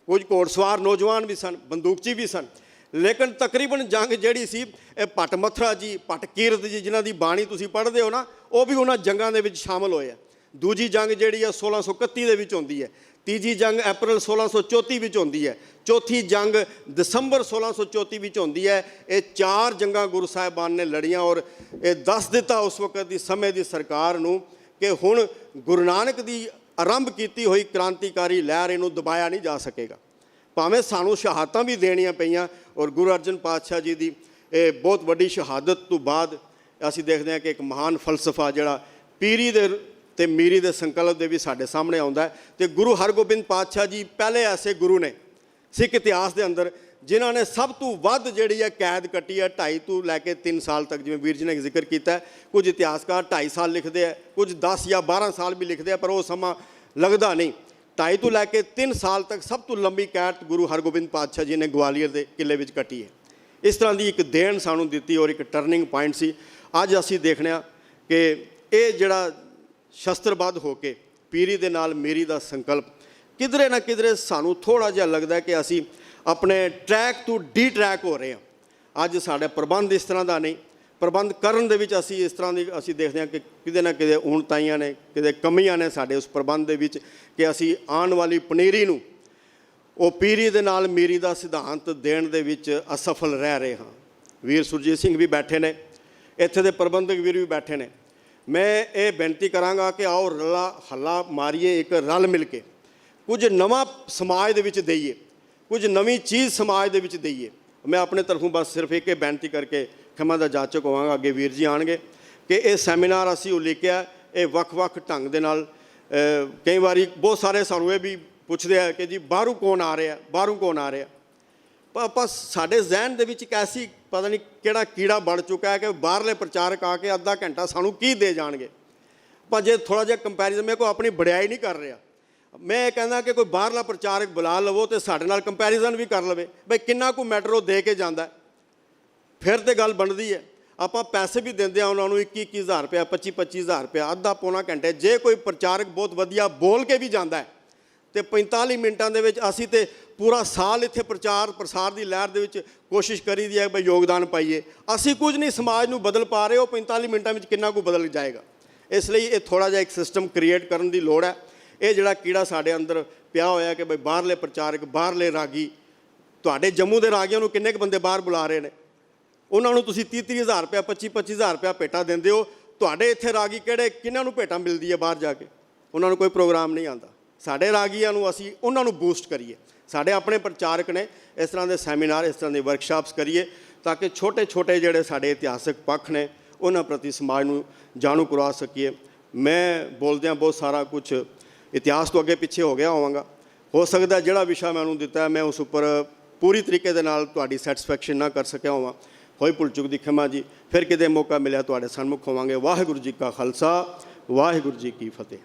ਕੁਝ ਘੋੜਸਵਾਰ ਨੌਜਵਾਨ ਵੀ ਸਨ, ਬੰਦੂਕਚੀ ਵੀ ਸਨ। ਲੇਕਿਨ ਤਕਰੀਬਨ ਜੰਗ ਜਿਹੜੀ ਸੀ, ਇਹ ਭੱਟ ਮੱਥਰਾ ਜੀ, ਭੱਟ ਕੀਰਤ ਜੀ, ਜਿਨ੍ਹਾਂ ਦੀ ਬਾਣੀ ਤੁਸੀਂ ਪੜ੍ਹਦੇ ਹੋ ਨਾ, ਉਹ ਵੀ ਉਹਨਾਂ ਜੰਗਾਂ ਦੇ ਵਿੱਚ ਸ਼ਾਮਲ ਹੋਏ ਆ। ਦੂਜੀ ਜੰਗ ਜਿਹੜੀ ਆ 1631 ਦੇ ਵਿੱਚ ਹੁੰਦੀ ਹੈ। ਤੀਜੀ ਜੰਗ ਅਪ੍ਰੈਲ 1634 ਵਿੱਚ ਹੁੰਦੀ ਹੈ। ਚੌਥੀ ਜੰਗ ਦਸੰਬਰ 1634 ਵਿੱਚ ਹੁੰਦੀ ਹੈ। ਇਹ 4 ਜੰਗਾਂ ਗੁਰੂ ਸਾਹਿਬਾਨ ਨੇ ਲੜੀਆਂ। ਔਰ ਇਹ ਦੱਸ ਦਿੱਤਾ ਉਸ ਵਕਤ ਦੀ ਸਮੇਂ ਦੀ ਸਰਕਾਰ ਨੂੰ ਕਿ ਹੁਣ ਗੁਰੂ ਨਾਨਕ ਦੀ ਆਰੰਭ ਕੀਤੀ ਹੋਈ ਕ੍ਰਾਂਤੀਕਾਰੀ ਲਹਿਰ, ਇਹਨੂੰ ਦਬਾਇਆ ਨਹੀਂ ਜਾ ਸਕੇਗਾ। ਭਾਵੇਂ ਸਾਨੂੰ ਸ਼ਹਾਦਤਾਂ ਵੀ ਦੇਣੀਆਂ ਪਈਆਂ। ਔਰ ਗੁਰੂ ਅਰਜਨ ਪਾਤਸ਼ਾਹ ਜੀ ਦੀ ਇਹ ਬਹੁਤ ਵੱਡੀ ਸ਼ਹਾਦਤ ਤੋਂ ਬਾਅਦ ਅਸੀਂ ਦੇਖਦੇ ਹਾਂ ਕਿ ਇੱਕ ਮਹਾਨ ਫਲਸਫਾ ਜਿਹੜਾ ਪੀਰੀ ਦੇ ਤੇ ਮੀਰੀ ਦੇ ਸੰਕਲਪ ਦੇ ਵੀ ਸਾਡੇ ਸਾਹਮਣੇ ਆਉਂਦਾ ਹੈ। ਤੇ ਗੁਰੂ ਹਰਗੋਬਿੰਦ ਪਾਤਸ਼ਾਹ ਜੀ ਪਹਿਲੇ ਐਸੇ ਗੁਰੂ ਨੇ ਸਿੱਖ ਇਤਿਹਾਸ ਦੇ ਅੰਦਰ, ਜਿਨ੍ਹਾਂ ਨੇ ਸਭ ਤੋਂ ਵੱਧ ਜਿਹੜੀ ਹੈ ਕੈਦ ਕੱਟੀ ਹੈ, 2.5 ਤੋਂ ਲੈ ਕੇ 3 ਸਾਲ ਤੱਕ। ਜਿਵੇਂ ਵੀਰ ਜੀ ਨੇ ਜ਼ਿਕਰ ਕੀਤਾ, ਕੁਝ ਇਤਿਹਾਸਕਾਰ 2.5 ਸਾਲ ਲਿਖਦੇ ਆ, ਕੁਝ 10 ਜਾਂ 12 ਸਾਲ ਵੀ ਲਿਖਦੇ ਆ, ਪਰ ਉਹ ਸਮਾਂ ਲੱਗਦਾ ਨਹੀਂ। 2.5 ਤੋਂ ਲੈ ਕੇ 3 ਸਾਲ ਤੱਕ ਸਭ ਤੋਂ ਲੰਬੀ ਕੈਦ ਗੁਰੂ ਹਰਗੋਬਿੰਦ ਪਾਤਸ਼ਾਹ ਜੀ ਨੇ ਗਵਾਲੀਅਰ ਦੇ ਕਿਲੇ ਵਿੱਚ ਕੱਟੀ ਹੈ। ਇਸ ਤਰ੍ਹਾਂ ਦੀ ਇੱਕ ਦੇਣ ਸਾਨੂੰ ਦਿੱਤੀ ਔਰ ਇੱਕ ਟਰਨਿੰਗ ਪੁਆਇੰਟ ਸੀ। ਅੱਜ ਅਸੀਂ ਦੇਖਦੇ ਹਾਂ ਕਿ ਇਹ ਜਿਹੜਾ ਸ਼ਸਤਰਬੱਧ ਹੋ ਕੇ ਪੀਰੀ ਦੇ ਨਾਲ ਮੇਰੀ ਦਾ ਸੰਕਲਪ, ਕਿਧਰੇ ਨਾ ਕਿਧਰੇ ਸਾਨੂੰ ਥੋੜ੍ਹਾ ਜਿਹਾ ਲੱਗਦਾ ਕਿ ਅਸੀਂ ਆਪਣੇ ਟਰੈਕ ਤੋਂ ਡੀ-ਟਰੈਕ ਹੋ ਰਹੇ ਹਾਂ। ਅੱਜ ਸਾਡਾ ਪ੍ਰਬੰਧ ਇਸ ਤਰ੍ਹਾਂ ਦਾ ਨਹੀਂ। ਪ੍ਰਬੰਧ ਕਰਨ ਦੇ ਵਿੱਚ ਅਸੀਂ ਇਸ ਤਰ੍ਹਾਂ ਦੀ ਅਸੀਂ ਦੇਖਦੇ ਹਾਂ ਕਿ ਕਿਤੇ ਨਾ ਕਿਤੇ ਊਣਤਾਈਆਂ ਨੇ, ਕਿਤੇ ਕਮੀਆਂ ਨੇ ਸਾਡੇ ਉਸ ਪ੍ਰਬੰਧ ਦੇ ਵਿੱਚ, ਕਿ ਅਸੀਂ ਆਉਣ ਵਾਲੀ ਪਨੀਰੀ ਨੂੰ ਉਹ ਪੀਰੀ ਦੇ ਨਾਲ ਮੇਰੀ ਦਾ ਸਿਧਾਂਤ ਦੇਣ ਦੇ ਵਿੱਚ ਅਸਫਲ ਰਹਿ ਰਹੇ ਹਾਂ। ਵੀਰ ਸੁਰਜੀਤ ਸਿੰਘ ਵੀ ਬੈਠੇ ਨੇ, ਇੱਥੇ ਦੇ ਪ੍ਰਬੰਧਕ ਵੀਰ ਵੀ ਬੈਠੇ ਨੇ। ਮੈਂ ਇਹ ਬੇਨਤੀ ਕਰਾਂਗਾ ਕਿ ਆਓ ਹੱਲਾ ਮਾਰੀਏ, ਇੱਕ ਰਲ ਮਿਲ ਕੇ ਕੁਝ ਨਵਾਂ ਸਮਾਜ ਦੇ ਵਿੱਚ ਦਈਏ, ਕੁਝ ਨਵੀਂ ਚੀਜ਼ ਸਮਾਜ ਦੇ ਵਿੱਚ ਦਈਏ। ਮੈਂ ਆਪਣੇ ਤਰਫੋਂ ਬਸ ਸਿਰਫ ਇੱਕ ਬੇਨਤੀ ਕਰਕੇ ਖਿਮਾ ਦਾ ਜਾਚਕ ਹੋਵਾਂਗਾ, ਅੱਗੇ ਵੀਰ ਜੀ ਆਉਣਗੇ, ਕਿ ਇਹ ਸੈਮੀਨਾਰ ਅਸੀਂ ਉਲੀਕਿਆ ਇਹ ਵੱਖ-ਵੱਖ ਢੰਗ ਦੇ ਨਾਲ। ਕਈ ਵਾਰੀ ਬਹੁਤ ਸਾਰੇ ਸਾਨੂੰ ਇਹ ਵੀ ਪੁੱਛਦੇ ਆ ਕਿ ਜੀ ਬਾਹਰੋਂ ਕੌਣ ਆ ਰਿਹਾ, ਬਾਹਰੋਂ ਕੌਣ ਆ ਰਿਹਾ। ਪਰ ਆਪਾਂ ਸਾਡੇ ਜ਼ਿਹਨ ਦੇ ਵਿੱਚ ਇੱਕ ਐਸੀ ਪਤਾ ਨਹੀਂ ਕਿਹੜਾ ਕੀੜਾ ਬਣ ਚੁੱਕਾ ਹੈ ਕਿ ਬਾਹਰਲੇ ਪ੍ਰਚਾਰਕ ਆ ਕੇ ਅੱਧਾ ਘੰਟਾ ਸਾਨੂੰ ਕੀ ਦੇ ਜਾਣਗੇ। ਪਰ ਜੇ ਥੋੜ੍ਹਾ ਜਿਹਾ ਕੰਪੈਰੀਜ਼ਨ, ਮੈਂ ਕੋਈ ਆਪਣੀ ਵਡਿਆਈ ਨਹੀਂ ਕਰ ਰਿਹਾ, ਮੈਂ ਇਹ ਕਹਿੰਦਾ ਕਿ ਕੋਈ ਬਾਹਰਲਾ ਪ੍ਰਚਾਰਕ ਬੁਲਾ ਲਵੋ ਅਤੇ ਸਾਡੇ ਨਾਲ ਕੰਪੈਰੀਜ਼ਨ ਵੀ ਕਰ ਲਵੇ, ਬਈ ਕਿੰਨਾ ਕੁ ਮੈਟਰ ਉਹ ਦੇ ਕੇ ਜਾਂਦਾ, ਫਿਰ ਤਾਂ ਗੱਲ ਬਣਦੀ ਹੈ। ਆਪਾਂ ਪੈਸੇ ਵੀ ਦਿੰਦੇ ਆ ਉਹਨਾਂ ਨੂੰ 21,000 ਰੁਪਇਆ, 25,000 ਰੁਪਇਆ, ਅੱਧਾ ਪੌਣਾ ਘੰਟੇ। ਜੇ ਕੋਈ ਪ੍ਰਚਾਰਕ ਬਹੁਤ ਵਧੀਆ ਬੋਲ ਕੇ ਵੀ ਜਾਂਦਾ ਹੈ ਤੇ 45 ਮਿੰਟਾਂ ਦੇ ਵਿੱਚ ਅਸੀਂ ਤੇ ਪੂਰਾ ਸਾਲ ਇੱਥੇ ਪ੍ਰਚਾਰ ਪ੍ਰਸਾਰ ਦੀ ਲਹਿਰ ਦੇ ਵਿੱਚ ਕੋਸ਼ਿਸ਼ ਕਰੀਦੀ ਹੈ ਬਈ ਯੋਗਦਾਨ ਪਾਈਏ। ਅਸੀਂ ਕੁਝ ਨਹੀਂ ਸਮਾਜ ਨੂੰ ਬਦਲ ਪਾ ਰਹੇ, ਉਹ 45 ਮਿੰਟਾਂ ਵਿੱਚ ਕਿੰਨਾ ਕੁ ਬਦਲ ਜਾਏਗਾ। ਇਸ ਲਈ ਇਹ ਥੋੜ੍ਹਾ ਜਿਹਾ ਇੱਕ ਸਿਸਟਮ ਕ੍ਰੀਏਟ ਕਰਨ ਦੀ ਲੋੜ ਹੈ। ਇਹ ਜਿਹੜਾ ਕੀੜਾ ਸਾਡੇ ਅੰਦਰ ਪਿਆ ਹੋਇਆ ਕਿ ਬਈ ਬਾਹਰਲੇ ਪ੍ਰਚਾਰਕ, ਬਾਹਰਲੇ ਰਾਗੀ, ਤੁਹਾਡੇ ਜੰਮੂ ਦੇ ਰਾਗੀਆਂ ਨੂੰ ਕਿੰਨੇ ਕੁ ਬੰਦੇ ਬਾਹਰ ਬੁਲਾ ਰਹੇ ਨੇ, ਉਹਨਾਂ ਨੂੰ ਤੁਸੀਂ 30,000 ਰੁਪਇਆ, 25,000 ਰੁਪਇਆ ਭੇਟਾ ਦਿੰਦੇ ਹੋ। ਤੁਹਾਡੇ ਇੱਥੇ ਰਾਗੀ ਕਿਹੜੇ, ਕਿਹਨਾਂ ਨੂੰ ਭੇਟਾ ਮਿਲਦੀ ਹੈ ਬਾਹਰ ਜਾ ਕੇ? ਉਹਨਾਂ ਨੂੰ ਕੋਈ ਪ੍ਰੋਗਰਾਮ ਨਹੀਂ ਆਉਂਦਾ। ਸਾਡੇ ਰਾਗੀਆਂ ਨੂੰ ਅਸੀਂ ਉਹਨਾਂ ਨੂੰ ਬੂਸਟ ਕਰੀਏ। ਸਾਡੇ ਆਪਣੇ ਪ੍ਰਚਾਰਕ ਨੇ, ਇਸ ਤਰ੍ਹਾਂ ਦੇ ਸੈਮੀਨਾਰ, ਇਸ ਤਰ੍ਹਾਂ ਦੇ ਵਰਕਸ਼ਾਪਸ ਕਰੀਏ ਤਾਂ ਕਿ ਛੋਟੇ ਛੋਟੇ ਜਿਹੜੇ ਸਾਡੇ ਇਤਿਹਾਸਕ ਪੱਖ ਨੇ ਉਹਨਾਂ ਪ੍ਰਤੀ ਸਮਾਜ ਨੂੰ ਜਾਣੂ ਕਰਵਾ ਸਕੀਏ। ਮੈਂ ਬੋਲਦਿਆਂ ਬਹੁਤ ਸਾਰਾ ਕੁਝ ਇਤਿਹਾਸ ਤੋਂ ਅੱਗੇ ਪਿੱਛੇ ਹੋ ਗਿਆ ਹੋਵਾਂਗਾ। ਹੋ ਸਕਦਾ ਜਿਹੜਾ ਵਿਸ਼ਾ ਮੈਂ ਉਹਨੂੰ ਦਿੱਤਾ ਮੈਂ ਉਸ ਉੱਪਰ ਪੂਰੀ ਤਰੀਕੇ ਦੇ ਨਾਲ ਤੁਹਾਡੀ ਸੈਟੀਸਫੈਕਸ਼ਨ ਨਾ ਕਰ ਸਕਿਆ ਹੋਵਾਂ। ਹੋਈ ਭੁੱਲ ਚੁੱਕ ਦੀ ਖਿਮਾ ਜੀ। ਫਿਰ ਕਿਤੇ ਮੌਕਾ ਮਿਲਿਆ ਤੁਹਾਡੇ ਸਨਮੁਖ ਹੋਵਾਂਗੇ। ਵਾਹਿਗੁਰੂ ਜੀ ਕਾ ਖਾਲਸਾ, ਵਾਹਿਗੁਰੂ ਜੀ ਕੀ ਫਤਿਹ।